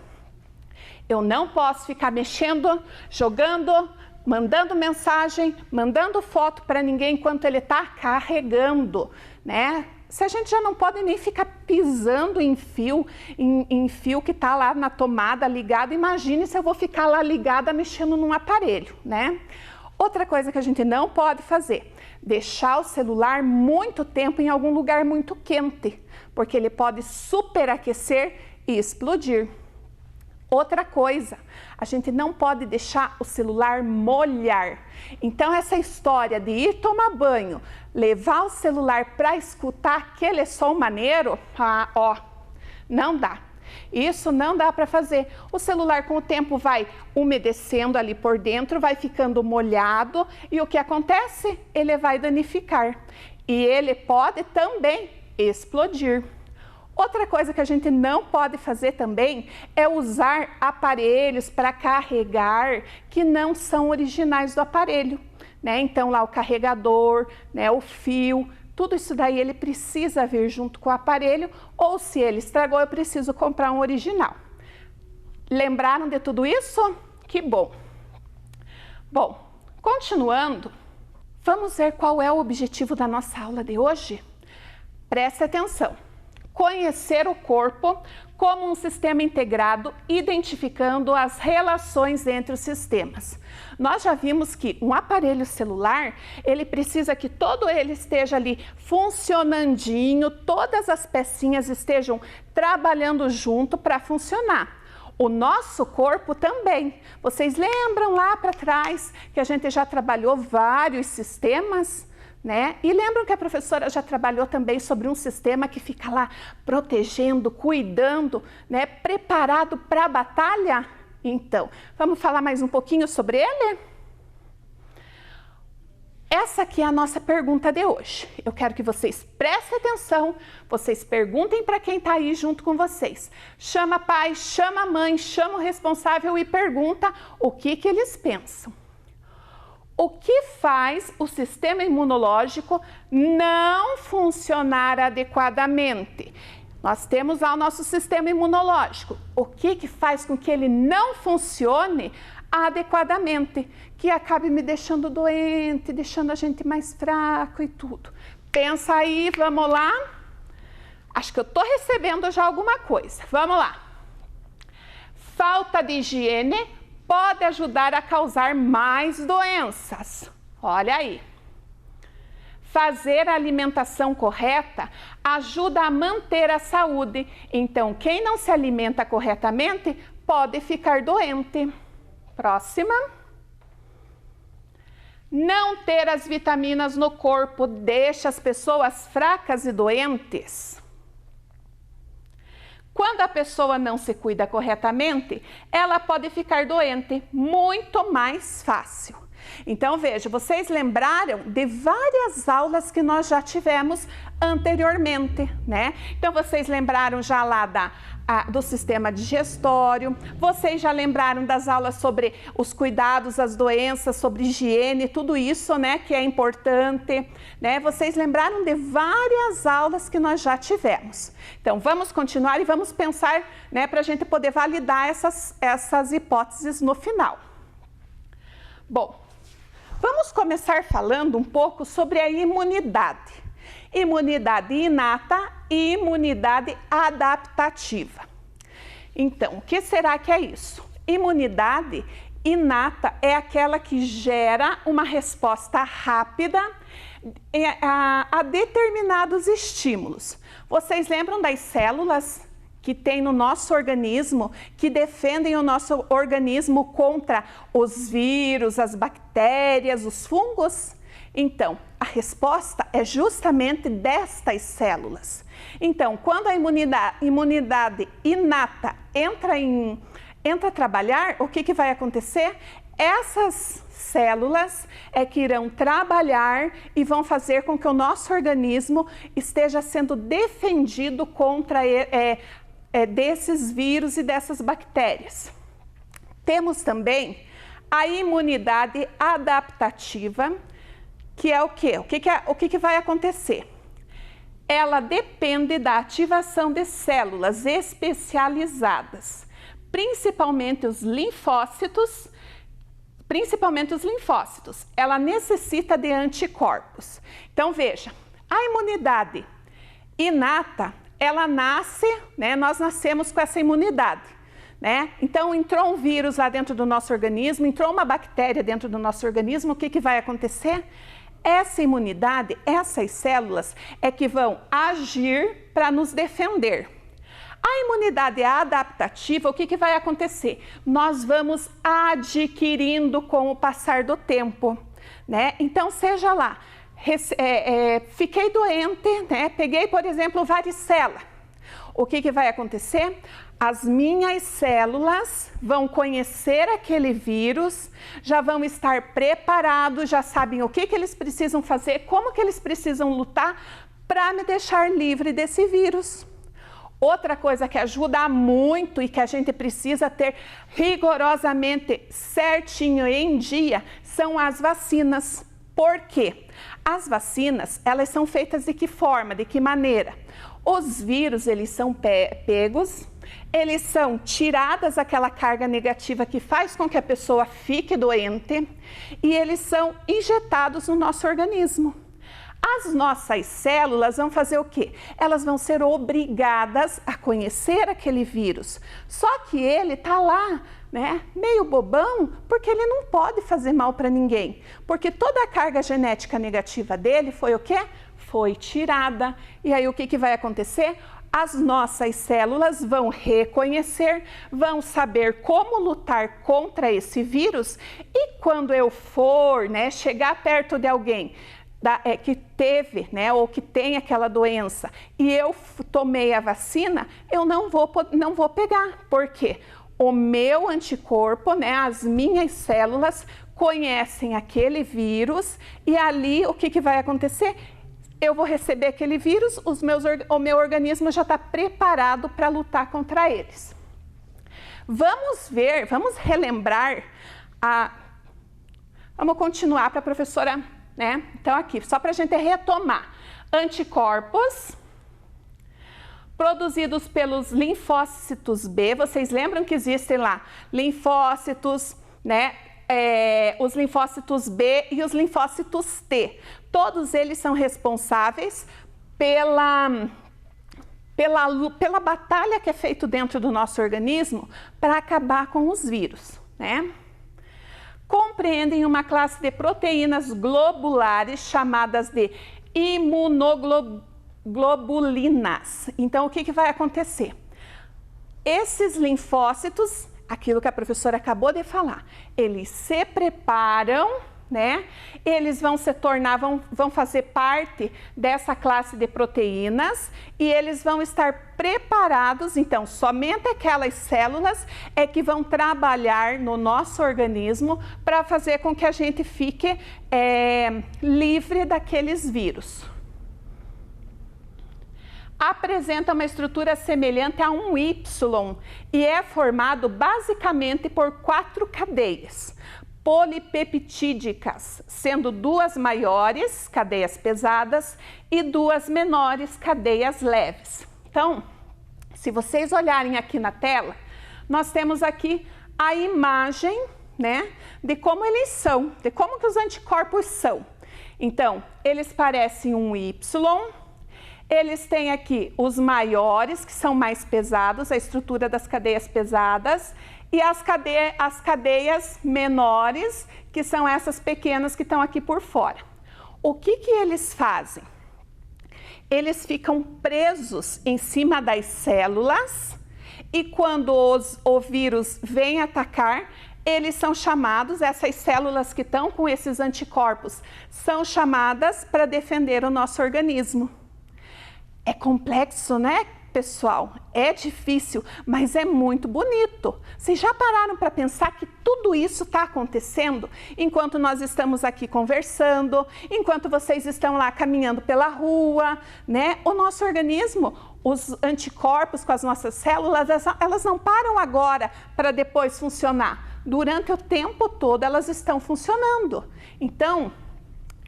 Eu não posso ficar mexendo, jogando, mandando mensagem, mandando foto para ninguém enquanto ele está carregando, né? Se a gente já não pode nem ficar pisando em fio que está lá na tomada ligado, imagine se eu vou ficar lá ligada mexendo num aparelho, né? Outra coisa que a gente não pode fazer, deixar o celular muito tempo em algum lugar muito quente, porque ele pode superaquecer e explodir. Outra coisa, a gente não pode deixar o celular molhar. Então essa história de ir tomar banho, levar o celular para escutar aquele som maneiro, não dá. Isso não dá para fazer. O celular com o tempo vai umedecendo ali por dentro, vai ficando molhado e o que acontece? Ele vai danificar e ele pode também explodir. Outra coisa que a gente não pode fazer também é usar aparelhos para carregar que não são originais do aparelho, né? Então lá o carregador, né, o fio, tudo isso daí ele precisa vir junto com o aparelho ou se ele estragou eu preciso comprar um original. Lembraram de tudo isso? Que bom! Bom, continuando, vamos ver qual é o objetivo da nossa aula de hoje? Preste atenção! Conhecer o corpo como um sistema integrado, identificando as relações entre os sistemas. Nós já vimos que um aparelho celular, ele precisa que todo ele esteja ali funcionandinho, todas as pecinhas estejam trabalhando junto para funcionar. O nosso corpo também. Vocês lembram lá para trás que a gente já trabalhou vários sistemas? Né? E lembram que a professora já trabalhou também sobre um sistema que fica lá protegendo, cuidando, né? Preparado para a batalha? Então, vamos falar mais um pouquinho sobre ele? Essa aqui é a nossa pergunta de hoje. Eu quero que vocês prestem atenção, vocês perguntem para quem está aí junto com vocês. Chama pai, chama mãe, chama o responsável e pergunta o que eles pensam. O que faz o sistema imunológico não funcionar adequadamente? Nós temos lá o nosso sistema imunológico. O que faz com que ele não funcione adequadamente, que acabe me deixando doente, deixando a gente mais fraco e tudo. Pensa aí, vamos lá. Acho que eu estou recebendo já alguma coisa. Vamos lá. Falta de higiene pode ajudar a causar mais doenças. Olha aí. Fazer a alimentação correta ajuda a manter a saúde. Então, quem não se alimenta corretamente pode ficar doente. Próxima. Não ter as vitaminas no corpo deixa as pessoas fracas e doentes. Quando a pessoa não se cuida corretamente, ela pode ficar doente muito mais fácil. Então, veja, vocês lembraram de várias aulas que nós já tivemos anteriormente, né? Então, vocês lembraram já lá do sistema digestório, vocês já lembraram das aulas sobre os cuidados, as doenças, sobre higiene, tudo isso, né, que é importante, né? Vocês lembraram de várias aulas que nós já tivemos. Então, vamos continuar e vamos pensar, né, para a gente poder validar essas hipóteses no final. Bom, vamos começar falando um pouco sobre a imunidade. Imunidade inata e imunidade adaptativa. Então, o que será que é isso? Imunidade inata é aquela que gera uma resposta rápida a determinados estímulos. Vocês lembram das células que tem no nosso organismo, que defendem o nosso organismo contra os vírus, as bactérias, os fungos? Então, a resposta é justamente destas células. Então, quando a imunidade inata entra a trabalhar, o que vai acontecer? Essas células é que irão trabalhar e vão fazer com que o nosso organismo esteja sendo defendido contra desses vírus e dessas bactérias. Temos também a imunidade adaptativa, que é o quê? O que vai acontecer? Ela depende da ativação de células especializadas, principalmente os linfócitos. Ela necessita de anticorpos. Então, veja, a imunidade inata, ela nasce, né? Nós nascemos com essa imunidade, né? Então, entrou um vírus lá dentro do nosso organismo, entrou uma bactéria dentro do nosso organismo, o que vai acontecer? Essa imunidade, essas células é que vão agir para nos defender. A imunidade adaptativa, o que vai acontecer? Nós vamos adquirindo com o passar do tempo, né? Então, seja lá, fiquei doente, né? Peguei, por exemplo, varicela. O que vai acontecer? As minhas células vão conhecer aquele vírus, já vão estar preparados, já sabem o que eles precisam fazer, como que eles precisam lutar para me deixar livre desse vírus. Outra coisa que ajuda muito e que a gente precisa ter rigorosamente certinho em dia são as vacinas. Por quê? As vacinas, elas são feitas de que forma, de que maneira? Os vírus, eles são pegos, eles são tiradas aquela carga negativa que faz com que a pessoa fique doente e eles são injetados no nosso organismo. As nossas células vão fazer o quê? Elas vão ser obrigadas a conhecer aquele vírus. Só que ele está lá, né, meio bobão, porque ele não pode fazer mal para ninguém. Porque toda a carga genética negativa dele foi o quê? Foi tirada. E aí o que vai acontecer? As nossas células vão reconhecer, vão saber como lutar contra esse vírus e quando eu for, né, chegar perto de alguém que teve, né, ou que tem aquela doença e eu tomei a vacina, eu não vou pegar. Por quê? O meu anticorpo, né, as minhas células conhecem aquele vírus e ali o que vai acontecer? Eu vou receber aquele vírus, o meu organismo já está preparado para lutar contra eles. Vamos relembrar, vamos continuar para a professora, né? Então aqui, só para a gente retomar. Anticorpos produzidos pelos linfócitos B, vocês lembram que existem lá linfócitos, né? Os linfócitos B e os linfócitos T. Todos eles são responsáveis pela batalha que é feita dentro do nosso organismo para acabar com os vírus, né? Compreendem uma classe de proteínas globulares chamadas de imunoglobulinas. Então, o que vai acontecer? Esses linfócitos, aquilo que a professora acabou de falar, eles se preparam, né? Eles vão vão fazer parte dessa classe de proteínas e eles vão estar preparados, então somente aquelas células é que vão trabalhar no nosso organismo para fazer com que a gente fique livre daqueles vírus. Apresenta uma estrutura semelhante a um Y e é formado basicamente por 4 cadeias polipeptídicas, sendo 2 maiores, cadeias pesadas, e 2 menores, cadeias leves. Então, se vocês olharem aqui na tela, nós temos aqui a imagem, né, de como eles são, de como que os anticorpos são. Então, eles parecem um Y, eles têm aqui os maiores, que são mais pesados, a estrutura das cadeias pesadas, e as cadeias menores, que são essas pequenas que estão aqui por fora. O que eles fazem? Eles ficam presos em cima das células e quando o vírus vem atacar, eles são chamados, essas células que estão com esses anticorpos, são chamadas para defender o nosso organismo. É complexo, né, pessoal? É difícil, mas é muito bonito. Vocês já pararam para pensar que tudo isso está acontecendo enquanto nós estamos aqui conversando, enquanto vocês estão lá caminhando pela rua, né? O nosso organismo, os anticorpos com as nossas células, elas não param agora para depois funcionar. Durante o tempo todo elas estão funcionando. Então,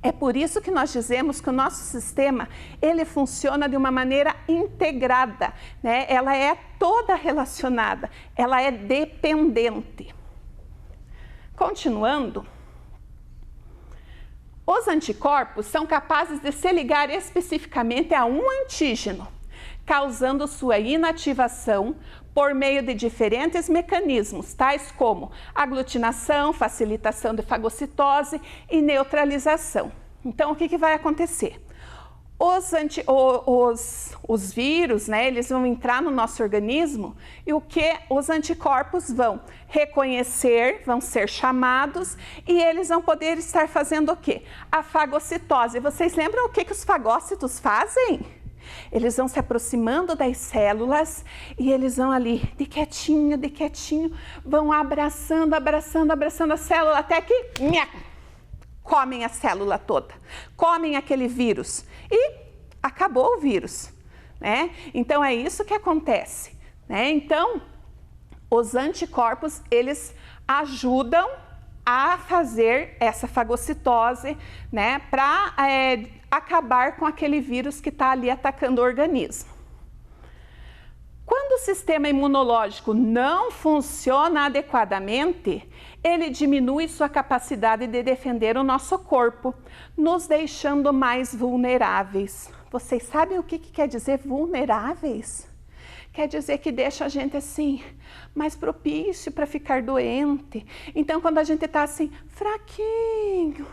é por isso que nós dizemos que o nosso sistema, ele funciona de uma maneira integrada, né? Ela é toda relacionada, ela é dependente. Continuando, os anticorpos são capazes de se ligar especificamente a um antígeno, causando sua inativação por meio de diferentes mecanismos, tais como aglutinação, facilitação de fagocitose e neutralização. Então, o que vai acontecer? Os vírus, né, eles vão entrar no nosso organismo e o que os anticorpos vão reconhecer, vão ser chamados e eles vão poder estar fazendo o quê? A fagocitose. Vocês lembram o que os fagócitos fazem? Eles vão se aproximando das células e eles vão ali, de quietinho, vão abraçando a célula até que comem a célula toda, comem aquele vírus e acabou o vírus, né? Então é isso que acontece, né? Então, os anticorpos, eles ajudam a fazer essa fagocitose, né, para acabar com aquele vírus que está ali atacando o organismo. Quando o sistema imunológico não funciona adequadamente, ele diminui sua capacidade de defender o nosso corpo, nos deixando mais vulneráveis. Vocês sabem o que quer dizer vulneráveis? Quer dizer que deixa a gente assim, mais propício para ficar doente. Então, quando a gente está assim, fraquinho,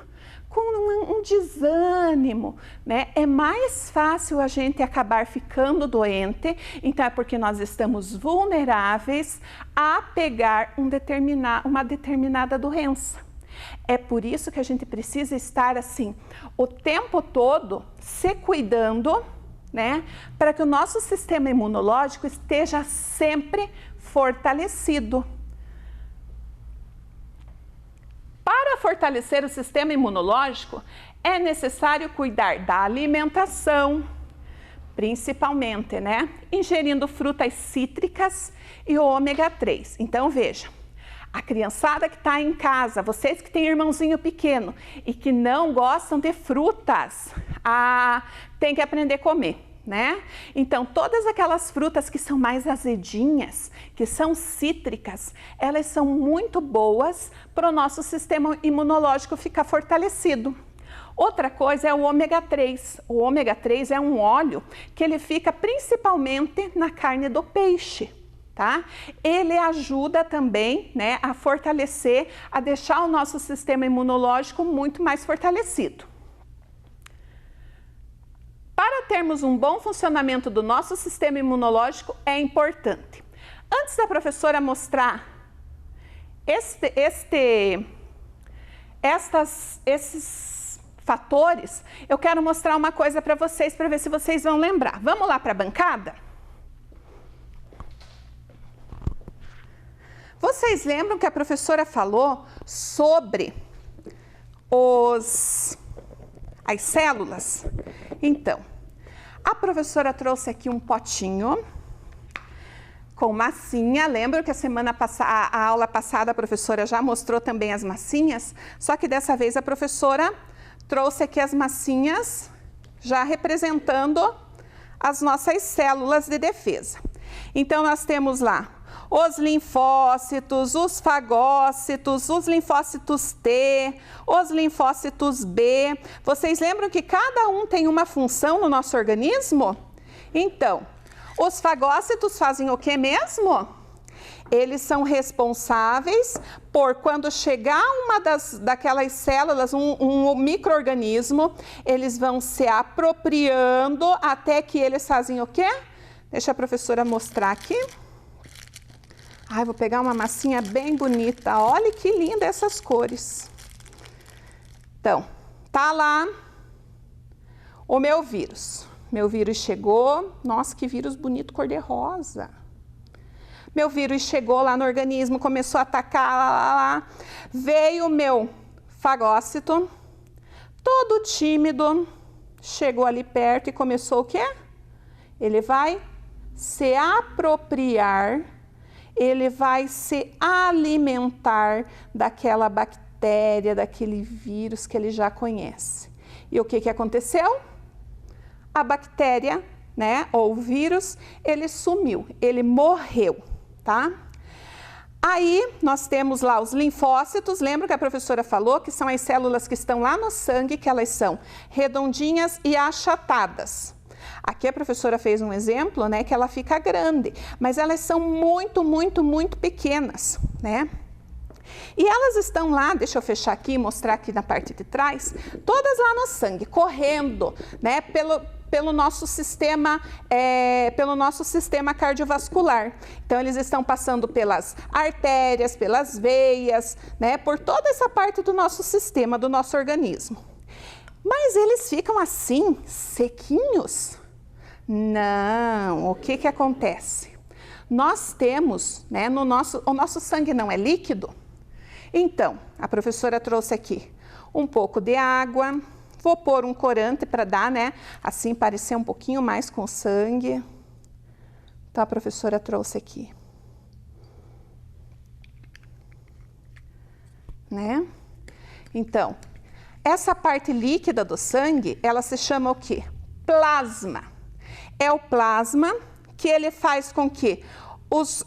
com um desânimo, né? É mais fácil a gente acabar ficando doente. Então, é porque nós estamos vulneráveis a pegar uma determinada doença. É por isso que a gente precisa estar assim, o tempo todo se cuidando, né, para que o nosso sistema imunológico esteja sempre fortalecido. Para fortalecer o sistema imunológico, é necessário cuidar da alimentação, principalmente, né, ingerindo frutas cítricas e o ômega 3. Então, veja, a criançada que está em casa, vocês que têm irmãozinho pequeno e que não gostam de frutas, tem que aprender a comer, né? Então, todas aquelas frutas que são mais azedinhas, que são cítricas, elas são muito boas para o nosso sistema imunológico ficar fortalecido. Outra coisa é o ômega 3. O ômega 3 é um óleo que ele fica principalmente na carne do peixe, tá? Ele ajuda também, né, a fortalecer, a deixar o nosso sistema imunológico muito mais fortalecido. Para termos um bom funcionamento do nosso sistema imunológico é importante. Antes da professora mostrar esses fatores, eu quero mostrar uma coisa para vocês, para ver se vocês vão lembrar. Vamos lá para a bancada? Vocês lembram que a professora falou sobre as células? Então, a professora trouxe aqui um potinho com massinha. Lembra que a aula passada a professora já mostrou também as massinhas? Só que dessa vez a professora trouxe aqui as massinhas já representando as nossas células de defesa. Então, nós temos lá os linfócitos, os fagócitos, os linfócitos T, os linfócitos B. Vocês lembram que cada um tem uma função no nosso organismo? Então, os fagócitos fazem o que mesmo? Eles são responsáveis por, quando chegar uma daquelas células, um micro-organismo, eles vão se apropriando até que eles fazem o quê? Deixa a professora mostrar aqui. Ai, vou pegar uma massinha bem bonita. Olha que linda essas cores. Então, tá lá o meu vírus. Meu vírus chegou. Nossa, que vírus bonito, cor-de-rosa. Meu vírus chegou lá no organismo, começou a atacar, veio o meu fagócito, todo tímido, chegou ali perto e começou o quê? Ele vai se apropriar, ele vai se alimentar daquela bactéria, daquele vírus que ele já conhece. E o que aconteceu? A bactéria, né, ou o vírus, ele sumiu, ele morreu, tá? Aí, nós temos lá os linfócitos. Lembra que a professora falou que são as células que estão lá no sangue, que elas são redondinhas e achatadas. Aqui a professora fez um exemplo, né, que ela fica grande, mas elas são muito, muito, muito pequenas, né? E elas estão lá, deixa eu fechar aqui e mostrar aqui na parte de trás, todas lá no sangue, correndo, né, pelo nosso sistema cardiovascular. Então, eles estão passando pelas artérias, pelas veias, né, por toda essa parte do nosso sistema, do nosso organismo. Mas eles ficam assim, sequinhos? Não, o que acontece? Nós temos, né, o nosso sangue não é líquido? Então, a professora trouxe aqui um pouco de água, vou pôr um corante para dar, né, assim parecer um pouquinho mais com sangue. Então, a professora trouxe aqui, né? Então, essa parte líquida do sangue, ela se chama o quê? Plasma. É o plasma que ele faz com que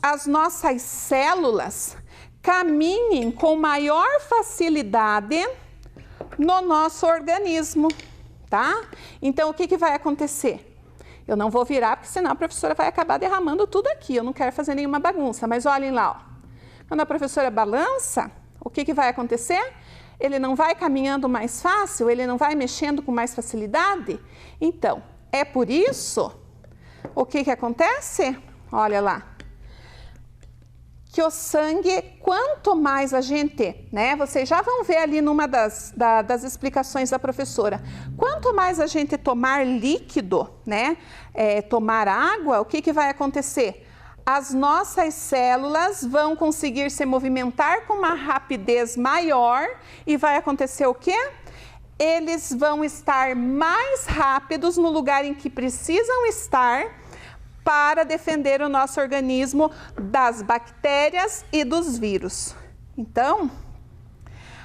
as nossas células caminhem com maior facilidade no nosso organismo, tá? Então, o que vai acontecer? Eu não vou virar, porque senão a professora vai acabar derramando tudo aqui. Eu não quero fazer nenhuma bagunça, mas olhem lá, ó. Quando a professora balança, o que vai acontecer? Ele não vai caminhando mais fácil? Ele não vai mexendo com mais facilidade? Então, é por isso, o que acontece? Olha lá, que o sangue, quanto mais a gente, né, vocês já vão ver ali numa das explicações da professora, quanto mais a gente tomar líquido, né, tomar água, o que vai acontecer? As nossas células vão conseguir se movimentar com uma rapidez maior e vai acontecer o quê? Eles vão estar mais rápidos no lugar em que precisam estar para defender o nosso organismo das bactérias e dos vírus. Então,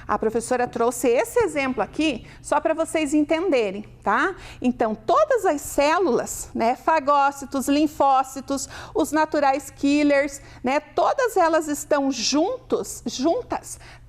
A professora trouxe esse exemplo aqui só para vocês entenderem, tá? Então, todas as células, né, fagócitos, linfócitos, os naturais killers, né, todas elas estão juntas,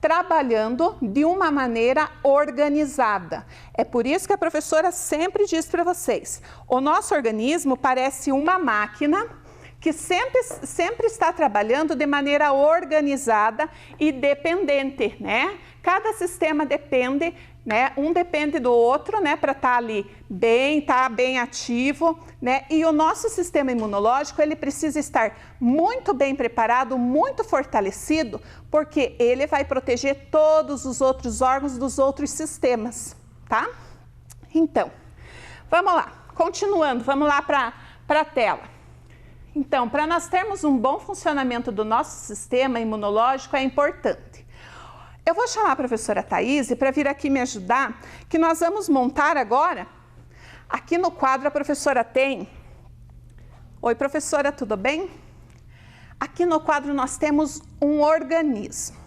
trabalhando de uma maneira organizada. É por isso que a professora sempre diz para vocês, o nosso organismo parece uma máquina que sempre está trabalhando de maneira organizada e dependente, né? Cada sistema depende, né? Um depende do outro, né? Para estar ali bem ativo, né? E o nosso sistema imunológico, ele precisa estar muito bem preparado, muito fortalecido, porque ele vai proteger todos os outros órgãos dos outros sistemas, tá? Então, vamos lá, continuando, vamos lá para a tela. Então, para nós termos um bom funcionamento do nosso sistema imunológico é importante. Eu vou chamar a professora Thaís para vir aqui me ajudar, que nós vamos montar agora, aqui no quadro a professora tem... Oi, professora, tudo bem? Aqui no quadro nós temos um organismo.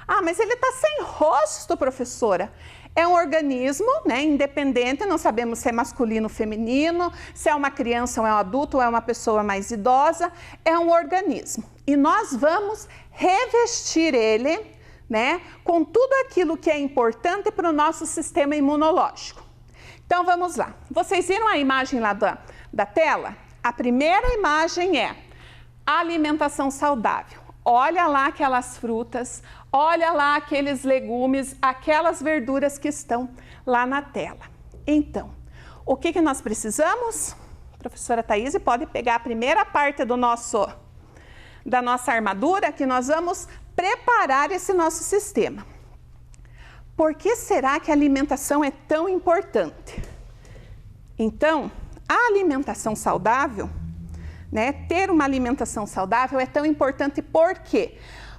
Ah, mas ele está sem rosto, professora. É um organismo, né, independente, não sabemos se é masculino ou feminino, se é uma criança ou é um adulto ou é uma pessoa mais idosa, é um organismo. E nós vamos revestir ele, né, com tudo aquilo que é importante para o nosso sistema imunológico. Então vamos lá. Vocês viram a imagem lá da tela? A primeira imagem é alimentação saudável. Olha lá aquelas frutas, olha lá aqueles legumes, aquelas verduras que estão lá na tela. Então, o que nós precisamos? A professora Thaís pode pegar a primeira parte da nossa armadura, que nós vamos preparar esse nosso sistema. Por que será que a alimentação é tão importante? Então, a alimentação saudável, né, ter uma alimentação saudável é tão importante por quê?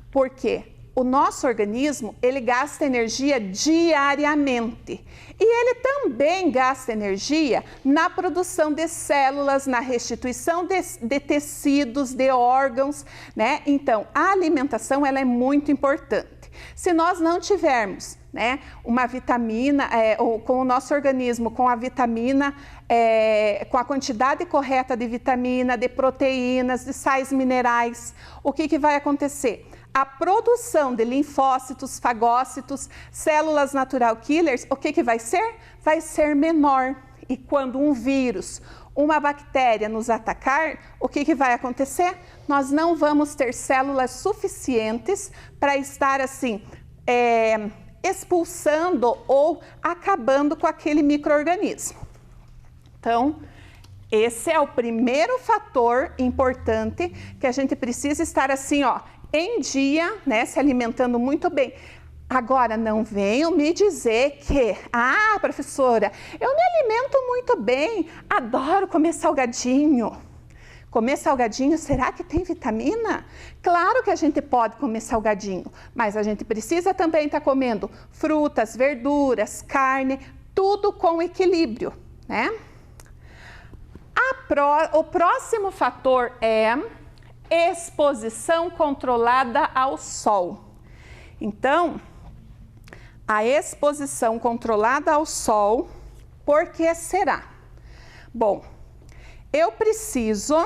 Porque o nosso organismo, ele gasta energia diariamente. E ele também gasta energia na produção de células, na restituição de tecidos, de órgãos, né? Então, a alimentação, ela é muito importante. Se nós não tivermos, né, uma vitamina, com o nosso organismo, com a vitamina, com a quantidade correta de vitamina, de proteínas, de sais minerais, o que vai acontecer? A produção de linfócitos, fagócitos, células natural killers, o que vai ser? Vai ser menor. E quando um vírus, uma bactéria nos atacar, o que vai acontecer? Nós não vamos ter células suficientes para estar assim, expulsando ou acabando com aquele micro-organismo. Então, esse é o primeiro fator importante que a gente precisa estar assim, ó, em dia, né, se alimentando muito bem. Agora, não venham me dizer que, professora, eu me alimento muito bem, adoro comer salgadinho. Comer salgadinho, será que tem vitamina? Claro que a gente pode comer salgadinho, mas a gente precisa também estar comendo frutas, verduras, carne, tudo com equilíbrio, né? O próximo fator é exposição controlada ao sol. Então, a exposição controlada ao sol, por que será? Bom, eu preciso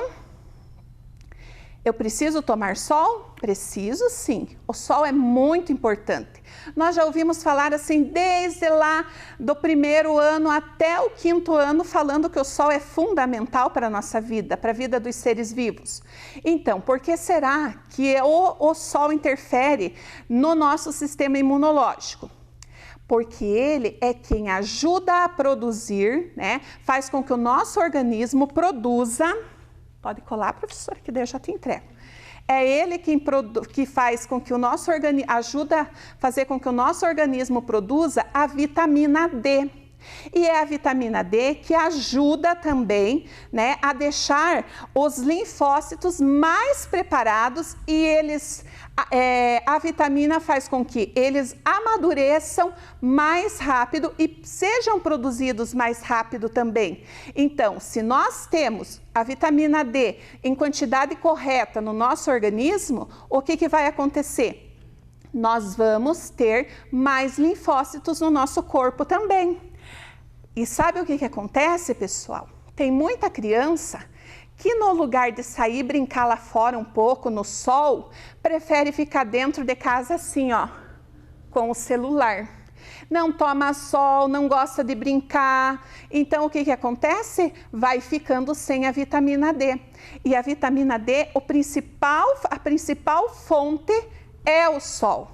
tomar sol? Preciso sim, o sol é muito importante. Nós já ouvimos falar assim, desde lá do primeiro ano até o 5º ano, falando que o sol é fundamental para a nossa vida, para a vida dos seres vivos. Então, por que será que o sol interfere no nosso sistema imunológico? Porque ele é quem ajuda a produzir, né? Faz com que o nosso organismo produza. Pode colar, professora, que daí eu já te entrego. É ele que faz com que o nosso organismo, ajuda a fazer com que o nosso organismo produza a vitamina D. E é a vitamina D que ajuda também, né, a deixar os linfócitos mais preparados e a vitamina faz com que eles amadureçam mais rápido e sejam produzidos mais rápido também. Então, se nós temos a vitamina D em quantidade correta no nosso organismo, o que vai acontecer? nós vamos ter mais linfócitos no nosso corpo também. E sabe o que acontece, pessoal? Tem muita criança que no lugar de sair brincar lá fora um pouco no sol, prefere ficar dentro de casa assim, ó, com o celular. Não toma sol, não gosta de brincar. Então, o que acontece? Vai ficando sem a vitamina D. E a vitamina D, a principal fonte é o sol.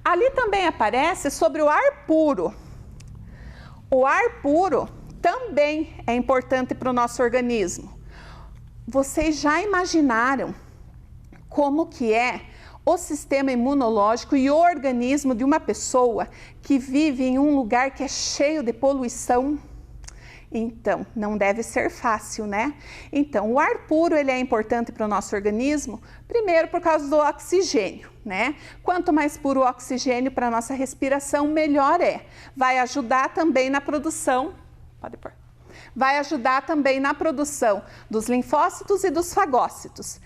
Ali também aparece sobre o ar puro. O ar puro também é importante para o nosso organismo. Vocês já imaginaram como que é o sistema imunológico e o organismo de uma pessoa que vive em um lugar que é cheio de poluição? Então, não deve ser fácil, né? Então, o ar puro, ele é importante para o nosso organismo, primeiro por causa do oxigênio, né? Quanto mais puro o oxigênio para a nossa respiração, melhor é. Vai ajudar também na produção, pode pôr. Vai ajudar também na produção dos linfócitos e dos fagócitos.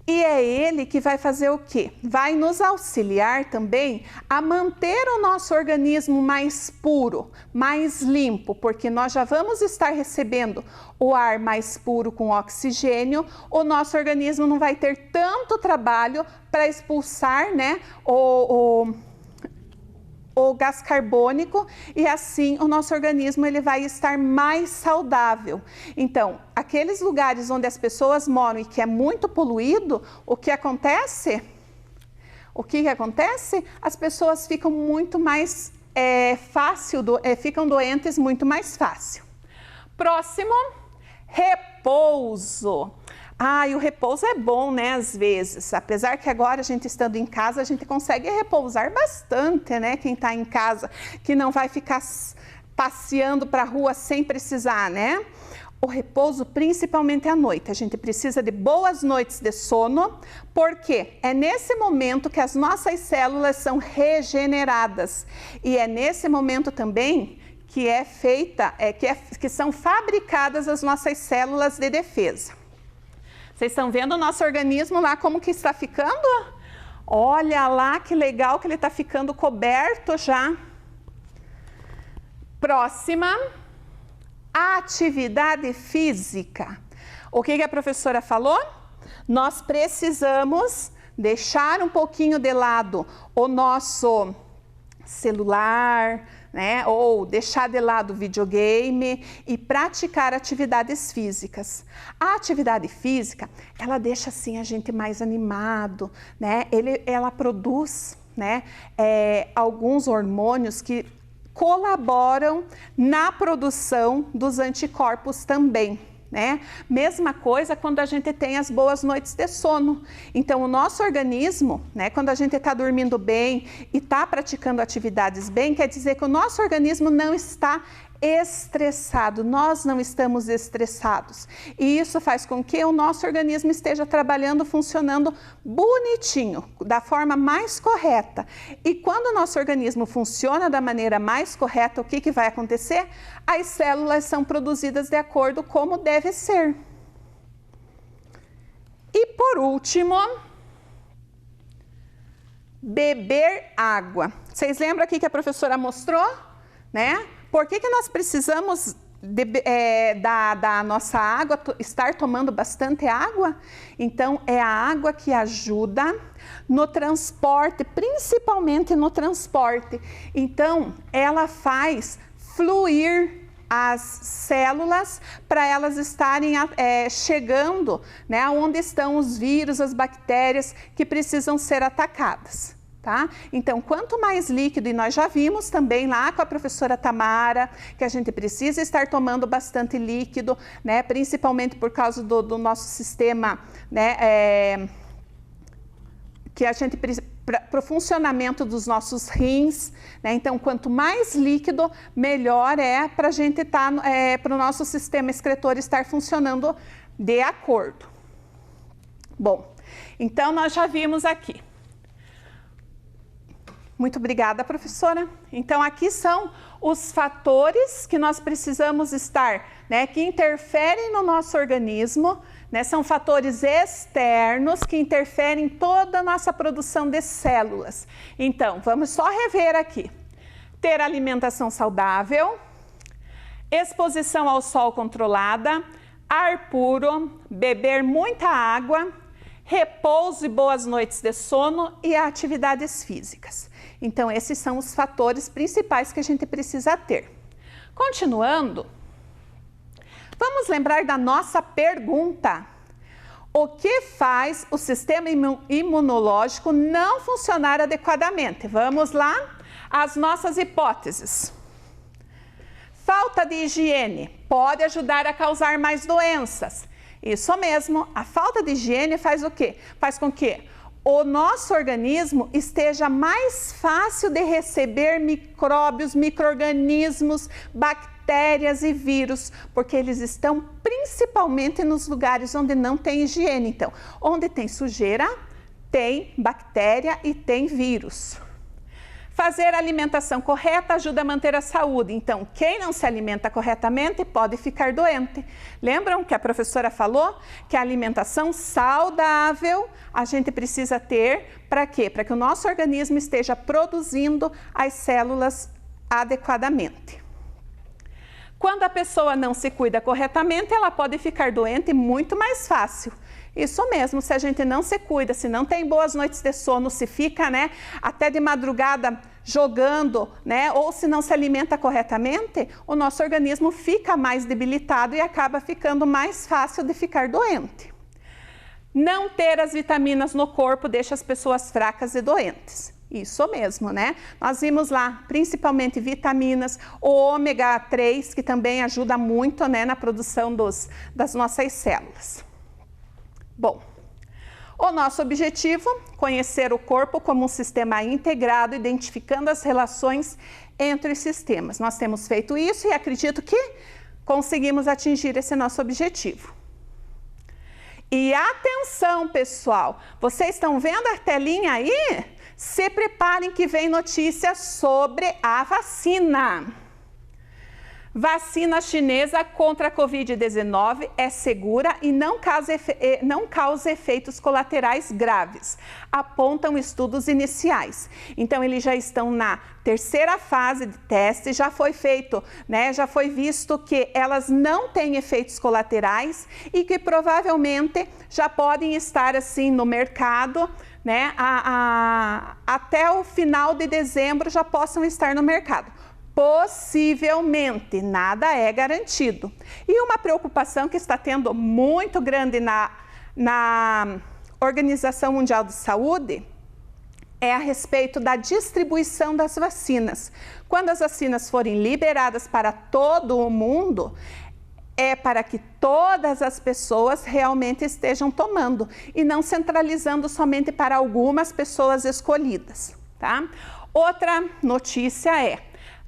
E é ele que vai fazer o quê? Vai nos auxiliar também a manter o nosso organismo mais puro, mais limpo, porque nós já vamos estar recebendo o ar mais puro com oxigênio, o nosso organismo não vai ter tanto trabalho para expulsar, né, o gás carbônico, e assim o nosso organismo ele vai estar mais saudável. Então, aqueles lugares onde as pessoas moram e que é muito poluído, o que acontece? As pessoas ficam muito mais ficam doentes muito mais fácil. Próximo, repouso. E o repouso é bom, né, às vezes. Apesar que agora a gente estando em casa, a gente consegue repousar bastante, né? Quem está em casa, que não vai ficar passeando para a rua sem precisar, né? O repouso, principalmente à noite. A gente precisa de boas noites de sono, porque é nesse momento que as nossas células são regeneradas. E é nesse momento também que que são fabricadas as nossas células de defesa. Vocês estão vendo o nosso organismo lá como que está ficando? Olha lá que legal que ele está ficando coberto já. Próxima, atividade física. O que a professora falou? Nós precisamos deixar um pouquinho de lado o nosso celular, né? Ou deixar de lado o videogame e praticar atividades físicas. A atividade física, ela deixa assim a gente mais animado, né? Ela produz, né, alguns hormônios que colaboram na produção dos anticorpos também, né? Mesma coisa quando a gente tem as boas noites de sono. Então, o nosso organismo, né, quando a gente está dormindo bem e está praticando atividades bem, quer dizer que o nosso organismo não está estressado, nós não estamos estressados. E isso faz com que o nosso organismo esteja trabalhando, funcionando bonitinho, da forma mais correta. E quando o nosso organismo funciona da maneira mais correta, o que vai acontecer? As células são produzidas de acordo como deve ser. E por último, beber água. Vocês lembram aqui que a professora mostrou, né? Por que nós precisamos da nossa água, estar tomando bastante água? Então, é a água que ajuda no transporte, principalmente no transporte. Então, ela faz fluir as células para elas estarem chegando, né, onde estão os vírus, as bactérias que precisam ser atacadas. Tá? Então, quanto mais líquido, e nós já vimos também lá com a professora Tamara, que a gente precisa estar tomando bastante líquido, né? Principalmente por causa do nosso sistema, né? Que a gente para o funcionamento dos nossos rins, né? Então, quanto mais líquido, melhor é para a gente para o nosso sistema excretor estar funcionando de acordo. Bom, então nós já vimos aqui. Muito obrigada, professora. Então, aqui são os fatores que nós precisamos estar, né, que interferem no nosso organismo, né, são fatores externos que interferem em toda a nossa produção de células. Então, vamos só rever aqui. Ter alimentação saudável, exposição ao sol controlada, ar puro, beber muita água, repouso e boas noites de sono e atividades físicas. Então, esses são os fatores principais que a gente precisa ter. Continuando, vamos lembrar da nossa pergunta. O que faz o sistema imunológico não funcionar adequadamente? Vamos lá? As nossas hipóteses. Falta de higiene pode ajudar a causar mais doenças. Isso mesmo, a falta de higiene faz o quê? Faz com que o nosso organismo esteja mais fácil de receber micróbios, micro-organismos, bactérias e vírus, porque eles estão principalmente nos lugares onde não tem higiene. Então, onde tem sujeira, tem bactéria e tem vírus. Fazer a alimentação correta ajuda a manter a saúde. Então, quem não se alimenta corretamente pode ficar doente. Lembram que a professora falou que a alimentação saudável a gente precisa ter para quê? Para que o nosso organismo esteja produzindo as células adequadamente. Quando a pessoa não se cuida corretamente, ela pode ficar doente muito mais fácil. Isso mesmo, se a gente não se cuida, se não tem boas noites de sono, se fica, né, até de madrugada jogando, né, ou se não se alimenta corretamente, o nosso organismo fica mais debilitado e acaba ficando mais fácil de ficar doente. Não ter as vitaminas no corpo deixa as pessoas fracas e doentes. Isso mesmo, né? Nós vimos lá, principalmente vitaminas, o ômega 3, que também ajuda muito, né, na produção das nossas células. Bom, o nosso objetivo, conhecer o corpo como um sistema integrado, identificando as relações entre os sistemas. Nós temos feito isso e acredito que conseguimos atingir esse nosso objetivo. E atenção, pessoal, vocês estão vendo a telinha aí? Se preparem que vem notícias sobre a vacina. Vacina chinesa contra a Covid-19 é segura e não causa efeitos colaterais graves, apontam estudos iniciais. Então, eles já estão na terceira fase de teste, já foi feito, né, já foi visto que elas não têm efeitos colaterais e que provavelmente já podem estar assim no mercado, né, até o final de dezembro já possam estar no mercado. Possivelmente, nada é garantido. E uma preocupação que está tendo muito grande na Organização Mundial de Saúde é a respeito da distribuição das vacinas. Quando as vacinas forem liberadas para todo o mundo, é para que todas as pessoas realmente estejam tomando e não centralizando somente para algumas pessoas escolhidas, tá? Outra notícia é: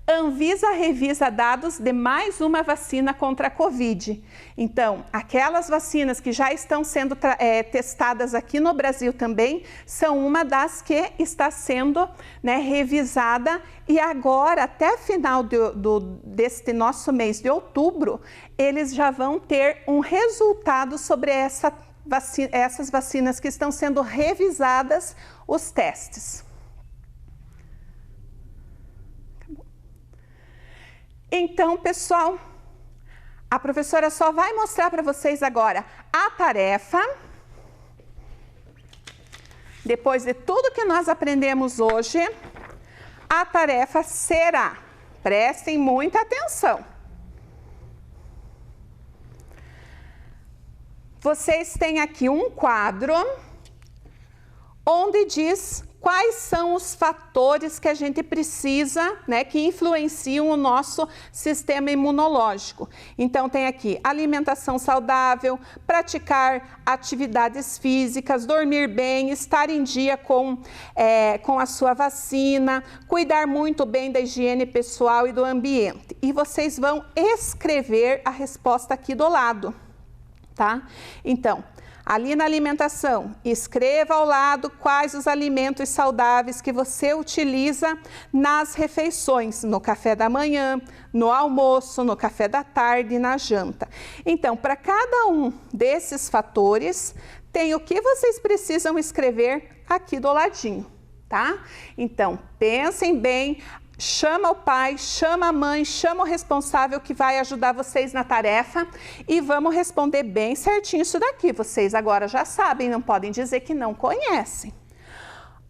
Anvisa revisa dados de mais uma vacina contra a Covid. Então, aquelas vacinas que já estão sendo testadas aqui no Brasil também, são uma das que está sendo, né, revisada. E agora, até final deste nosso mês de outubro, eles já vão ter um resultado sobre essas vacinas que estão sendo revisadas, os testes. Então, pessoal, a professora só vai mostrar para vocês agora a tarefa. Depois de tudo que nós aprendemos hoje, a tarefa será, prestem muita atenção. Vocês têm aqui um quadro onde diz quais são os fatores que a gente precisa, né, que influenciam o nosso sistema imunológico. Então, tem aqui alimentação saudável, praticar atividades físicas, dormir bem, estar em dia com a sua vacina, cuidar muito bem da higiene pessoal e do ambiente. E vocês vão escrever a resposta aqui do lado, tá? Então, Ali na alimentação, escreva ao lado quais os alimentos saudáveis que você utiliza nas refeições, no café da manhã, no almoço, no café da tarde e na janta. Então, para cada um desses fatores, tem o que vocês precisam escrever aqui do ladinho, tá? Então, pensem bem. Chama o pai, chama a mãe, chama o responsável que vai ajudar vocês na tarefa e vamos responder bem certinho isso daqui. Vocês agora já sabem, não podem dizer que não conhecem.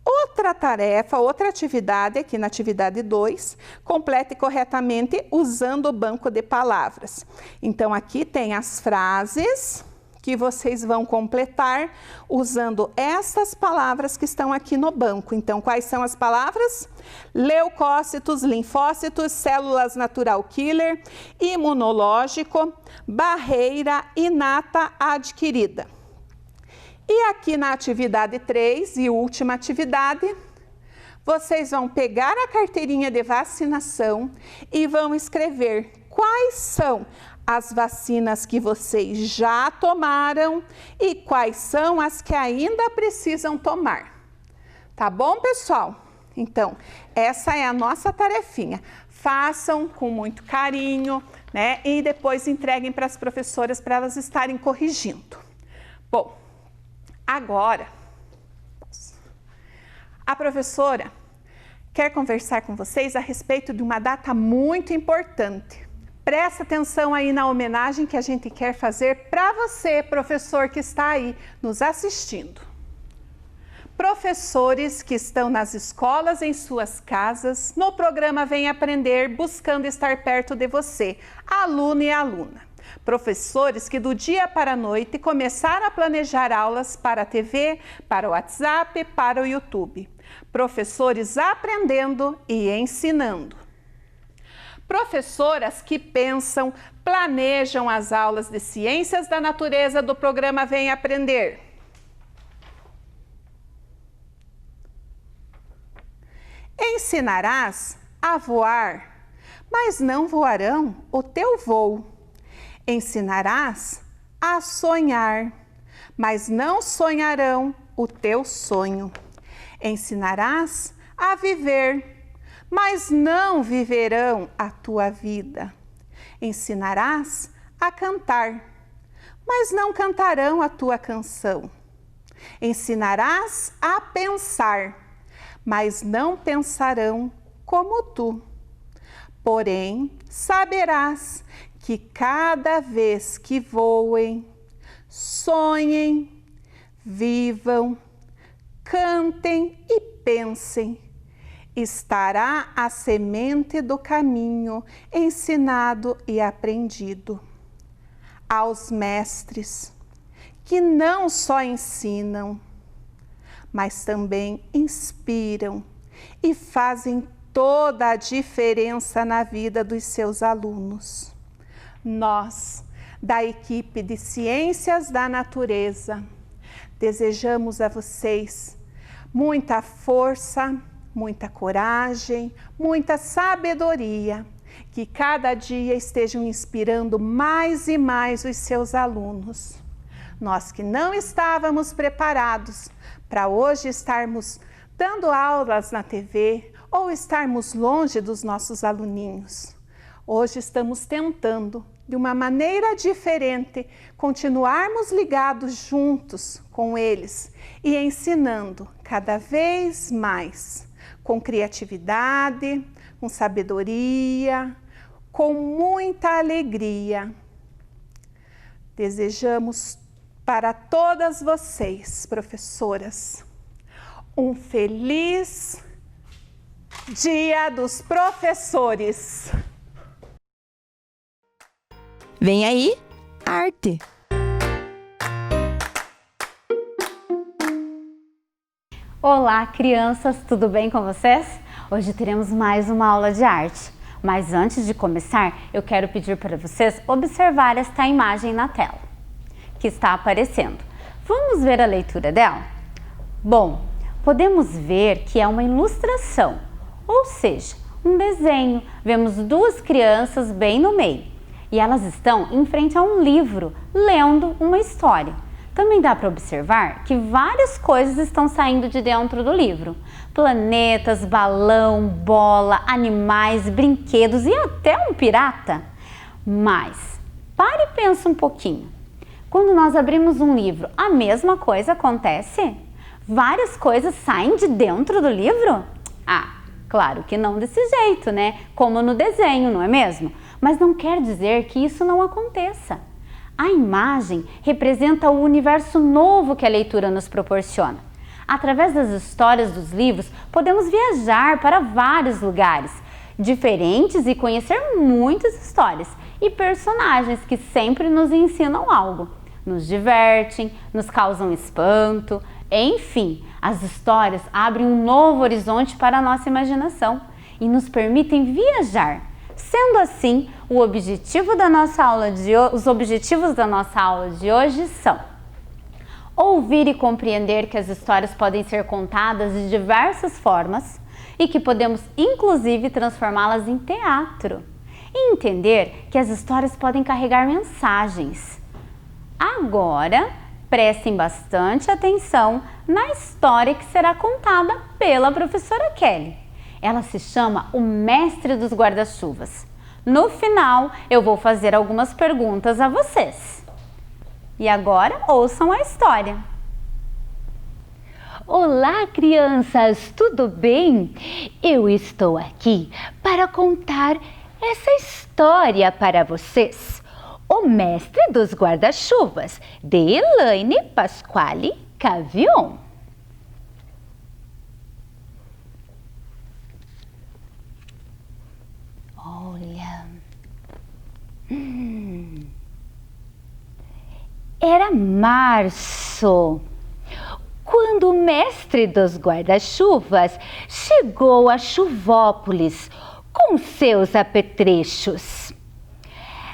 Outra tarefa, outra atividade, aqui na atividade 2, complete corretamente usando o banco de palavras. Então, aqui tem as frases que vocês vão completar usando essas palavras que estão aqui no banco. Então, quais são as palavras? Leucócitos, linfócitos, células natural killer, imunológico, barreira inata adquirida. E aqui na atividade 3 e última atividade, vocês vão pegar a carteirinha de vacinação e vão escrever quais são as vacinas que vocês já tomaram e quais são as que ainda precisam tomar. Tá bom, pessoal? Então, essa é a nossa tarefinha. Façam com muito carinho, né? E depois entreguem para as professoras para elas estarem corrigindo. Bom, agora, a professora quer conversar com vocês a respeito de uma data muito importante. Presta atenção aí na homenagem que a gente quer fazer para você, professor que está aí nos assistindo. Professores que estão nas escolas, em suas casas, no programa Vem Aprender, buscando estar perto de você, aluno e aluna. Professores que do dia para a noite começaram a planejar aulas para a TV, para o WhatsApp, para o YouTube. Professores aprendendo e ensinando. Professoras que pensam, planejam as aulas de Ciências da Natureza do programa Vem Aprender. Ensinarás a voar, mas não voarão o teu voo. Ensinarás a sonhar, mas não sonharão o teu sonho. Ensinarás a viver, mas não viverão a tua vida. Ensinarás a cantar, mas não cantarão a tua canção. Ensinarás a pensar, mas não pensarão como tu. Porém, saberás que cada vez que voem, sonhem, vivam, cantem e pensem, estará a semente do caminho ensinado e aprendido. Aos mestres que não só ensinam, mas também inspiram e fazem toda a diferença na vida dos seus alunos. Nós, da equipe de Ciências da Natureza, desejamos a vocês muita força, muita coragem, muita sabedoria, que cada dia estejam inspirando mais e mais os seus alunos. Nós que não estávamos preparados para hoje estarmos dando aulas na TV ou estarmos longe dos nossos aluninhos. Hoje estamos tentando, de uma maneira diferente, continuarmos ligados juntos com eles e ensinando cada vez mais, com criatividade, com sabedoria, com muita alegria. Desejamos para todas vocês, professoras, um feliz Dia dos Professores! Vem aí, arte! Olá, crianças, tudo bem com vocês? Hoje teremos mais uma aula de arte. Mas antes de começar, eu quero pedir para vocês observar esta imagem na tela, que está aparecendo. Vamos ver a leitura dela? Bom, podemos ver que é uma ilustração, ou seja, um desenho. Vemos duas crianças bem no meio e elas estão em frente a um livro, lendo uma história. Também dá para observar que várias coisas estão saindo de dentro do livro. Planetas, balão, bola, animais, brinquedos e até um pirata. Mas, pare e pensa um pouquinho. Quando nós abrimos um livro, a mesma coisa acontece? Várias coisas saem de dentro do livro? Ah, claro que não desse jeito, né? Como no desenho, não é mesmo? Mas não quer dizer que isso não aconteça. A imagem representa o universo novo que a leitura nos proporciona. Através das histórias dos livros, podemos viajar para vários lugares diferentes e conhecer muitas histórias e personagens que sempre nos ensinam algo. Nos divertem, nos causam espanto, enfim, as histórias abrem um novo horizonte para a nossa imaginação e nos permitem viajar. Sendo assim, os objetivos da nossa aula de hoje são ouvir e compreender que as histórias podem ser contadas de diversas formas e que podemos inclusive transformá-las em teatro. E entender que as histórias podem carregar mensagens. Agora, prestem bastante atenção na história que será contada pela professora Kelly. Ela se chama O Mestre dos Guarda-Chuvas. No final, eu vou fazer algumas perguntas a vocês. E agora, ouçam a história. Olá, crianças, tudo bem? Eu estou aqui para contar essa história para vocês. O Mestre dos Guarda-Chuvas, de Elaine Pasquale Cavion. Olha. Era março, quando o Mestre dos Guarda-Chuvas chegou a Chuvópolis com seus apetrechos.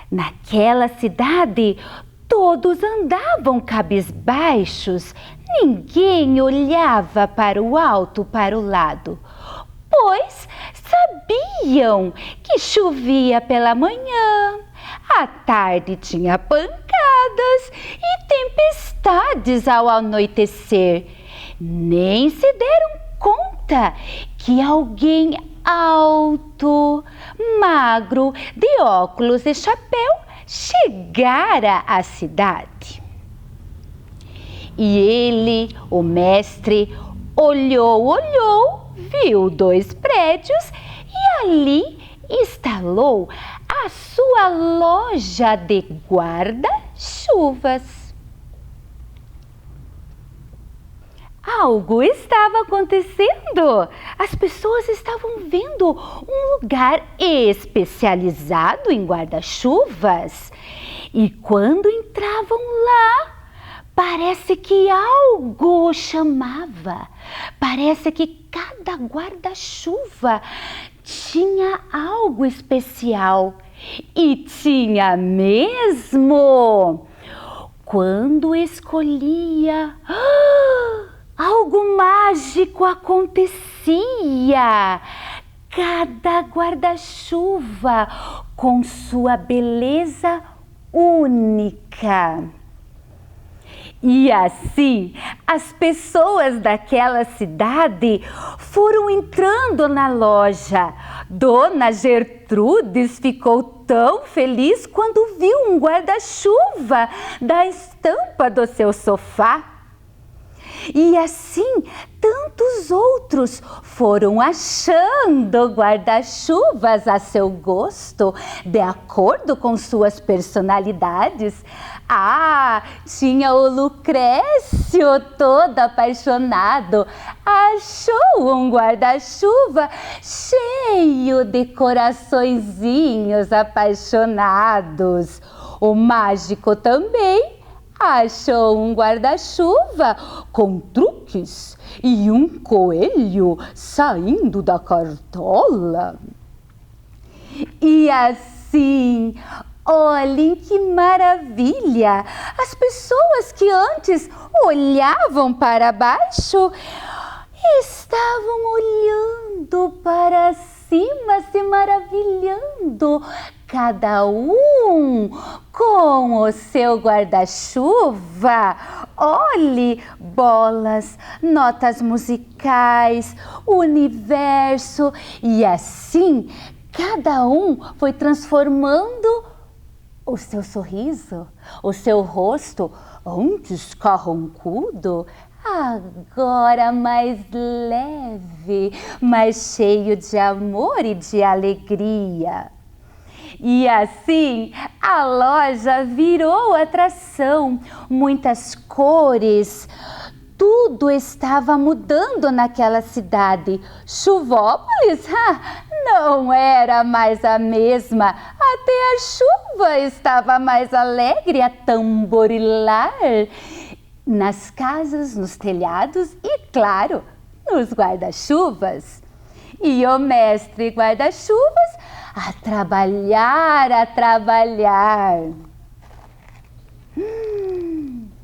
Naquela cidade, todos andavam cabisbaixos, ninguém olhava para o alto, para o lado, pois sabiam que chovia pela manhã, à tarde tinha pancadas e tempestades ao anoitecer. Nem se deram conta que alguém alto, magro, de óculos e chapéu chegara à cidade. E ele, o mestre, olhou, viu 2 prédios e ali instalou a sua loja de guarda-chuvas. Algo estava acontecendo. As pessoas estavam vendo um lugar especializado em guarda-chuvas. E quando entravam lá, parece que algo chamava. Parece que cada guarda-chuva tinha algo especial. E tinha mesmo. Quando escolhia, algo mágico acontecia. Cada guarda-chuva com sua beleza única. E assim, as pessoas daquela cidade foram entrando na loja. Dona Gertrudes ficou tão feliz quando viu um guarda-chuva da estampa do seu sofá. E assim, tantos outros foram achando guarda-chuvas a seu gosto, de acordo com suas personalidades. Ah, tinha o Lucrécio, todo apaixonado, achou um guarda-chuva cheio de coraçõezinhos apaixonados. O mágico também achou um guarda-chuva com truques e um coelho saindo da cartola. E assim, olhem que maravilha! As pessoas que antes olhavam para baixo estavam olhando para cima, se maravilhando. cada um com o seu guarda-chuva. Olhe, bolas, notas musicais, universo, e assim cada um foi transformando o seu sorriso, o seu rosto, antes carrancudo, agora mais leve, mais cheio de amor e de alegria. E assim a loja virou atração, muitas cores, tudo estava mudando naquela cidade. Chuvópolis não era mais a mesma, até a chuva estava mais alegre a tamborilar nas casas, nos telhados e, claro, nos guarda-chuvas. E o mestre guarda-chuvas a trabalhar, a trabalhar.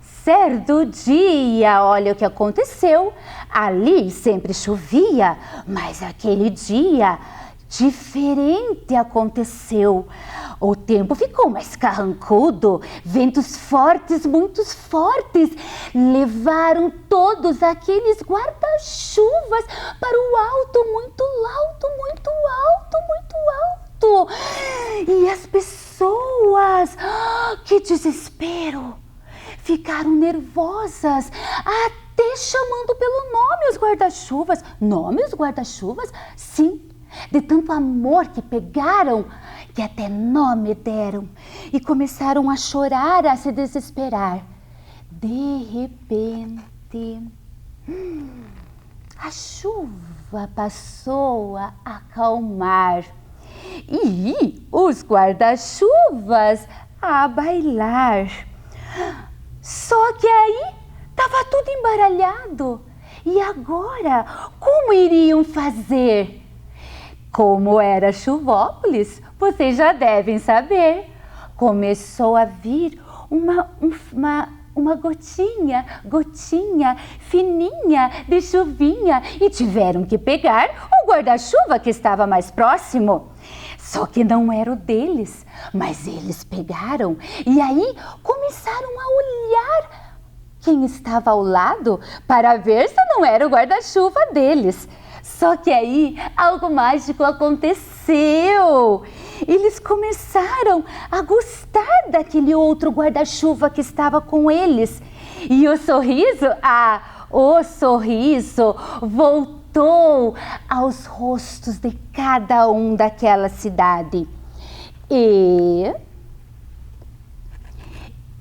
Certo dia, olha o que aconteceu. Ali sempre chovia, mas aquele dia diferente aconteceu. O tempo ficou mais carrancudo, ventos fortes, muito fortes, levaram todos aqueles guarda-chuvas para o alto, muito alto, muito alto, muito alto. E as pessoas, que desespero, ficaram nervosas, até chamando pelo nome os guarda-chuvas. Nome os guarda-chuvas? Sim, de tanto amor que pegaram, que até nome deram, e começaram a chorar, a se desesperar. De repente, a chuva passou a acalmar e os guarda-chuvas a bailar. Só que aí estava tudo embaralhado. E agora, como iriam fazer? Como era Chuvópolis, vocês já devem saber. Começou a vir uma gotinha fininha de chuvinha e tiveram que pegar o guarda-chuva que estava mais próximo. Só que não era o deles, mas eles pegaram e aí começaram a olhar quem estava ao lado para ver se não era o guarda-chuva deles. Só que aí algo mágico aconteceu. Eles começaram a gostar daquele outro guarda-chuva que estava com eles. E o sorriso voltou aos rostos de cada um daquela cidade. E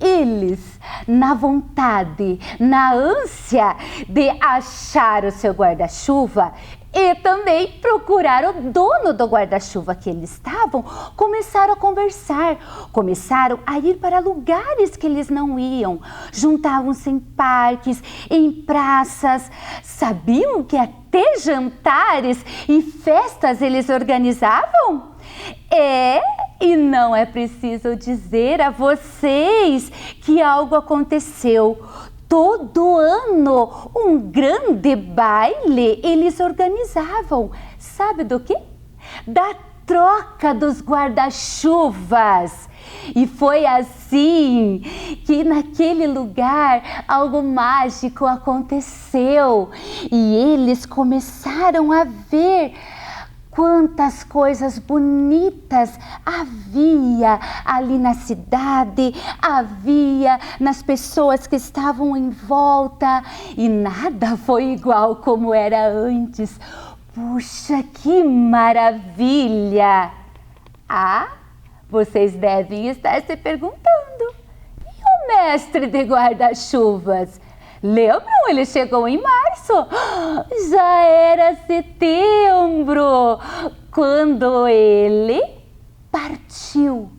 eles, na vontade, na ânsia de achar o seu guarda-chuva e também procurar o dono do guarda-chuva que eles estavam, começaram a conversar, começaram a ir para lugares que eles não iam, juntavam-se em parques, em praças, sabiam que até jantares e festas eles organizavam? E não é preciso dizer a vocês que algo aconteceu. Todo ano, um grande baile eles organizavam. Sabe do quê? Da troca dos guarda-chuvas. E foi assim que naquele lugar algo mágico aconteceu. E eles começaram a ver quantas coisas bonitas havia ali na cidade, havia nas pessoas que estavam em volta, e nada foi igual como era antes. Puxa, que maravilha! Vocês devem estar se perguntando, e o mestre de guarda-chuvas? Lembram? Ele chegou em março. Já era setembro, quando ele partiu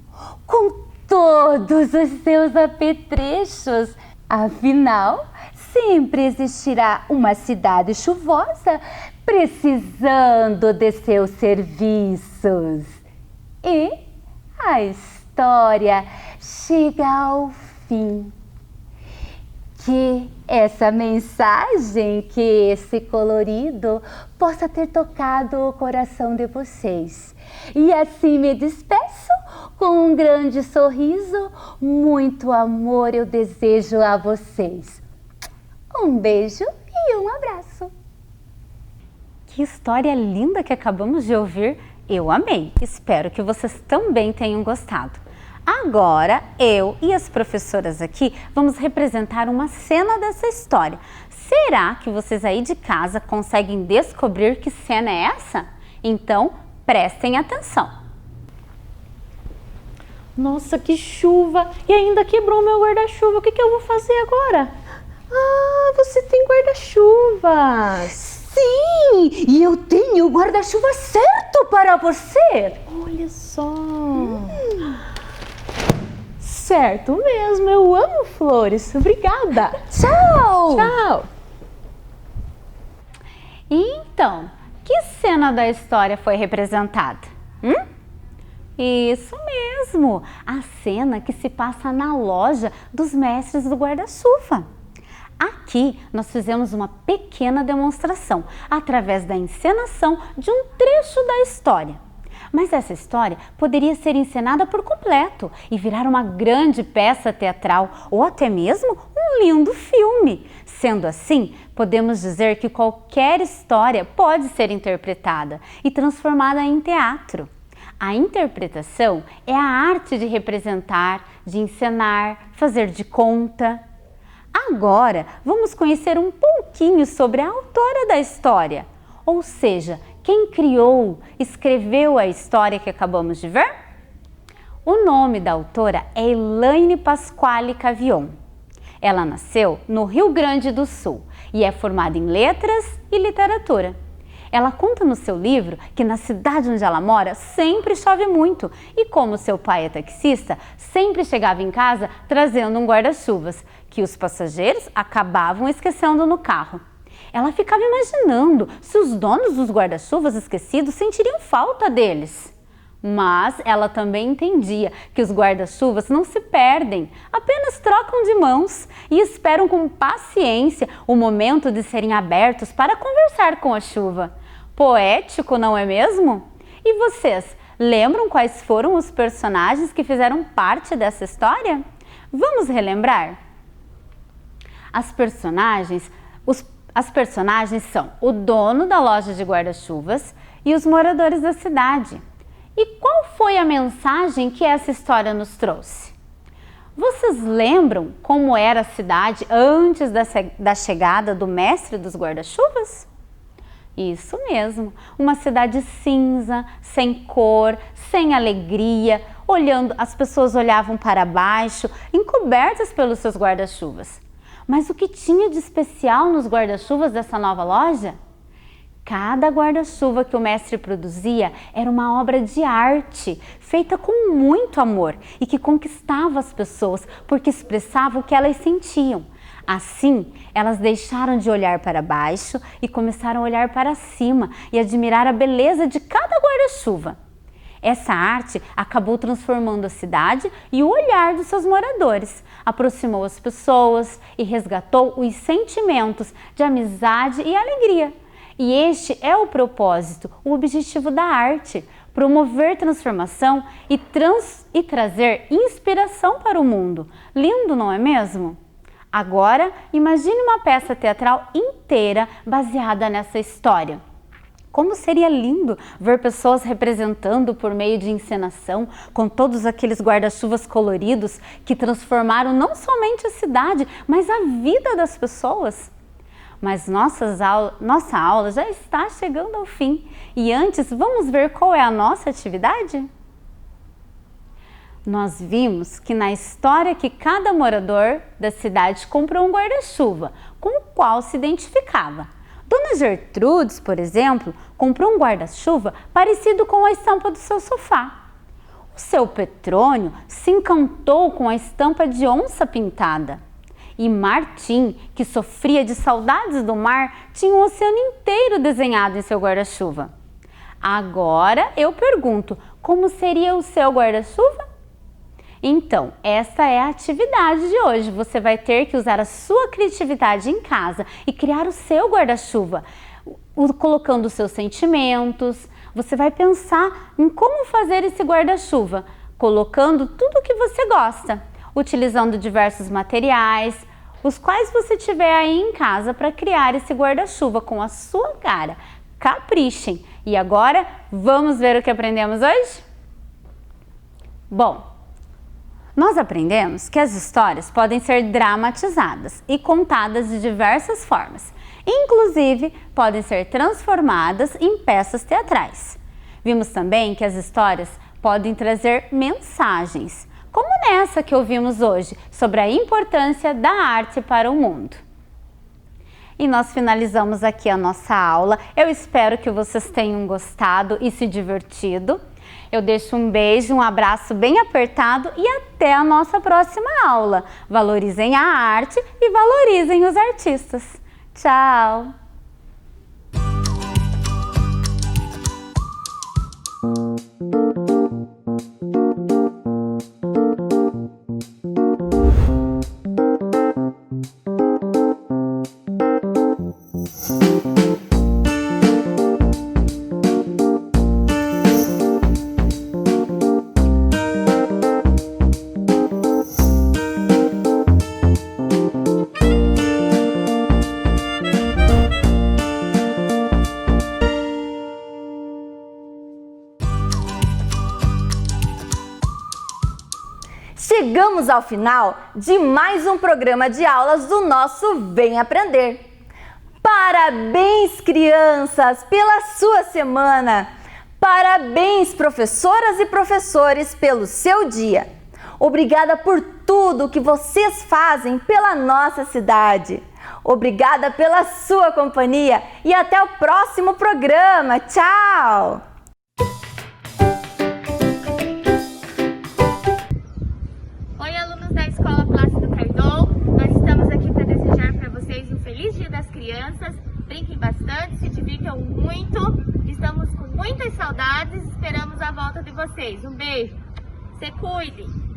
com todos os seus apetrechos. Afinal, sempre existirá uma cidade chuvosa precisando de seus serviços. E a história chega ao fim. Que essa mensagem, que esse colorido possa ter tocado o coração de vocês. E assim me despeço Com um grande sorriso, muito amor eu desejo a vocês. Um beijo e um abraço. Que história linda que acabamos de ouvir. Eu amei. Espero que vocês também tenham gostado. Agora, eu e as professoras aqui vamos representar uma cena dessa história. Será que vocês aí de casa conseguem descobrir que cena é essa? Então, prestem atenção. Nossa, que chuva! E ainda quebrou meu guarda-chuva. O que eu vou fazer agora? Ah, você tem guarda-chuva! Sim! E eu tenho o guarda-chuva certo para você! Olha só! Certo mesmo, eu amo flores. Obrigada! Tchau! Tchau! Então, que cena da história foi representada? Isso mesmo, a cena que se passa na loja dos mestres do guarda-chuva. Aqui nós fizemos uma pequena demonstração através da encenação de um trecho da história. Mas essa história poderia ser encenada por completo e virar uma grande peça teatral ou até mesmo um lindo filme. Sendo assim, podemos dizer que qualquer história pode ser interpretada e transformada em teatro. A interpretação é a arte de representar, de encenar, fazer de conta. Agora, vamos conhecer um pouquinho sobre a autora da história, ou seja, quem criou, escreveu a história que acabamos de ver? O nome da autora é Elaine Pasquale Cavion. Ela nasceu no Rio Grande do Sul e é formada em letras e literatura. Ela conta no seu livro que na cidade onde ela mora sempre chove muito e como seu pai é taxista, sempre chegava em casa trazendo um guarda-chuvas que os passageiros acabavam esquecendo no carro. Ela ficava imaginando se os donos dos guarda-chuvas esquecidos sentiriam falta deles. Mas ela também entendia que os guarda-chuvas não se perdem, apenas trocam de mãos e esperam com paciência o momento de serem abertos para conversar com a chuva. Poético, não é mesmo? E vocês, lembram quais foram os personagens que fizeram parte dessa história? Vamos relembrar? As personagens são o dono da loja de guarda-chuvas e os moradores da cidade. E qual foi a mensagem que essa história nos trouxe? Vocês lembram como era a cidade antes da chegada do mestre dos guarda-chuvas? Isso mesmo, uma cidade cinza, sem cor, sem alegria, as pessoas olhavam para baixo, encobertas pelos seus guarda-chuvas. Mas o que tinha de especial nos guarda-chuvas dessa nova loja? Cada guarda-chuva que o mestre produzia era uma obra de arte, feita com muito amor e que conquistava as pessoas porque expressava o que elas sentiam. Assim, elas deixaram de olhar para baixo e começaram a olhar para cima e admirar a beleza de cada guarda-chuva. Essa arte acabou transformando a cidade e o olhar dos seus moradores, aproximou as pessoas e resgatou os sentimentos de amizade e alegria. E este é o propósito, o objetivo da arte, promover transformação e trazer inspiração para o mundo. Lindo, não é mesmo? Agora, imagine uma peça teatral inteira baseada nessa história. Como seria lindo ver pessoas representando por meio de encenação, com todos aqueles guarda-chuvas coloridos que transformaram não somente a cidade, mas a vida das pessoas. Mas nossa aula já está chegando ao fim. E antes, vamos ver qual é a nossa atividade? Nós vimos que na história que cada morador da cidade comprou um guarda-chuva, com o qual se identificava. Dona Gertrudes, por exemplo, comprou um guarda-chuva parecido com a estampa do seu sofá. O seu Petrônio se encantou com a estampa de onça pintada. E Martim, que sofria de saudades do mar, tinha um oceano inteiro desenhado em seu guarda-chuva. Agora eu pergunto, como seria o seu guarda-chuva? Então, essa é a atividade de hoje. Você vai ter que usar a sua criatividade em casa e criar o seu guarda-chuva, colocando os seus sentimentos. Você vai pensar em como fazer esse guarda-chuva. colocando tudo o que você gosta, utilizando diversos materiais, os quais você tiver aí em casa para criar esse guarda-chuva com a sua cara. Caprichem! E agora, vamos ver o que aprendemos hoje? Bom, nós aprendemos que as histórias podem ser dramatizadas e contadas de diversas formas. Inclusive, podem ser transformadas em peças teatrais. Vimos também que as histórias podem trazer mensagens, como nessa que ouvimos hoje, sobre a importância da arte para o mundo. E nós finalizamos aqui a nossa aula. Eu espero que vocês tenham gostado e se divertido. Eu deixo um beijo, um abraço bem apertado e até a nossa próxima aula. Valorizem a arte e valorizem os artistas. Tchau! Chegamos ao final de mais um programa de aulas do nosso Vem Aprender. Parabéns, crianças, pela sua semana! Parabéns, professoras e professores, pelo seu dia! Obrigada por tudo que vocês fazem pela nossa cidade! Obrigada pela sua companhia e até o próximo programa! Tchau! Da Escola Plácido Cardon, nós estamos aqui para desejar para vocês um feliz Dia das Crianças. Brinquem bastante, se divirtam muito. Estamos com muitas saudades, esperamos a volta de vocês. Um beijo, se cuidem!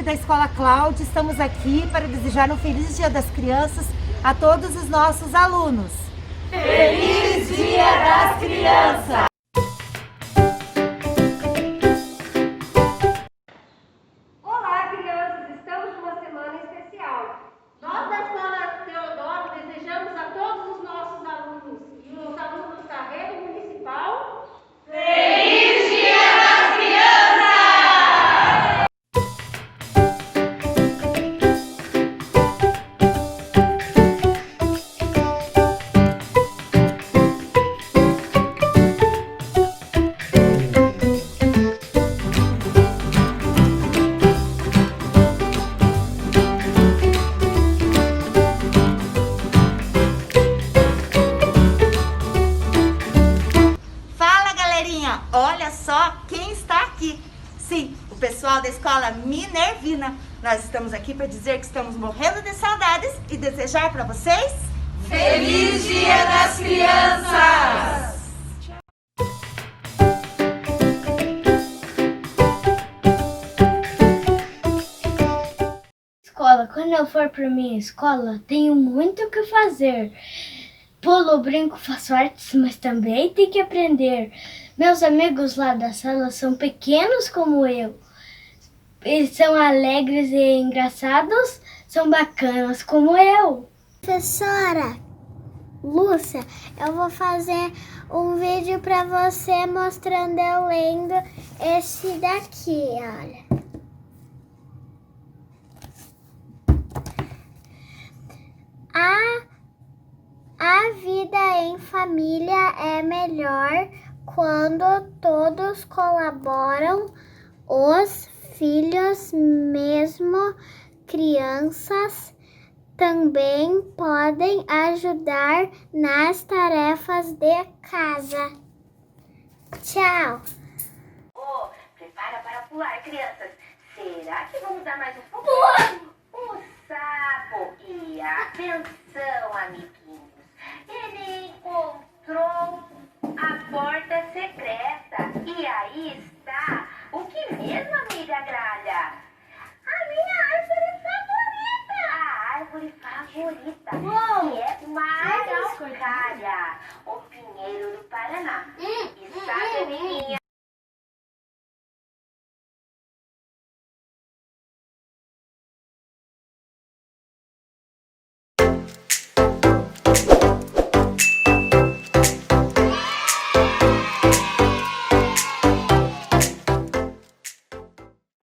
Da Escola Cláudia, estamos aqui para desejar um feliz Dia das Crianças a todos os nossos alunos. Feliz Dia das Crianças! Olá, crianças! Estamos numa semana especial. Nós da Escola Teodoro desejamos a todos os nossos alunos e os alunos da rede municipal Feliz Dia das Crianças! Olha só quem está aqui. Sim, o pessoal da Escola Minervina. Nós estamos aqui para dizer que estamos morrendo de saudades e desejar para vocês... Feliz Dia das Crianças! Escola, quando eu for para minha escola, tenho muito o que fazer. Pulo, brinco, faço artes, mas também tenho que aprender. Meus amigos lá da sala são pequenos como eu. Eles são alegres e engraçados, são bacanas como eu. Professora Lúcia, eu vou fazer um vídeo para você mostrando eu lendo esse daqui, olha. A vida em família é melhor quando todos colaboram, os filhos, mesmo crianças, também podem ajudar nas tarefas de casa. Tchau! Oh, prepara para pular, crianças. Será que vamos dar mais um pouco? O sapo. E atenção, amiguinhos. Ele encontrou a porta secreta. E aí está o que mesmo, amiga Gralha? A minha árvore favorita. Que é Maraucária, o pinheiro do Paraná. E sabe, amiguinha?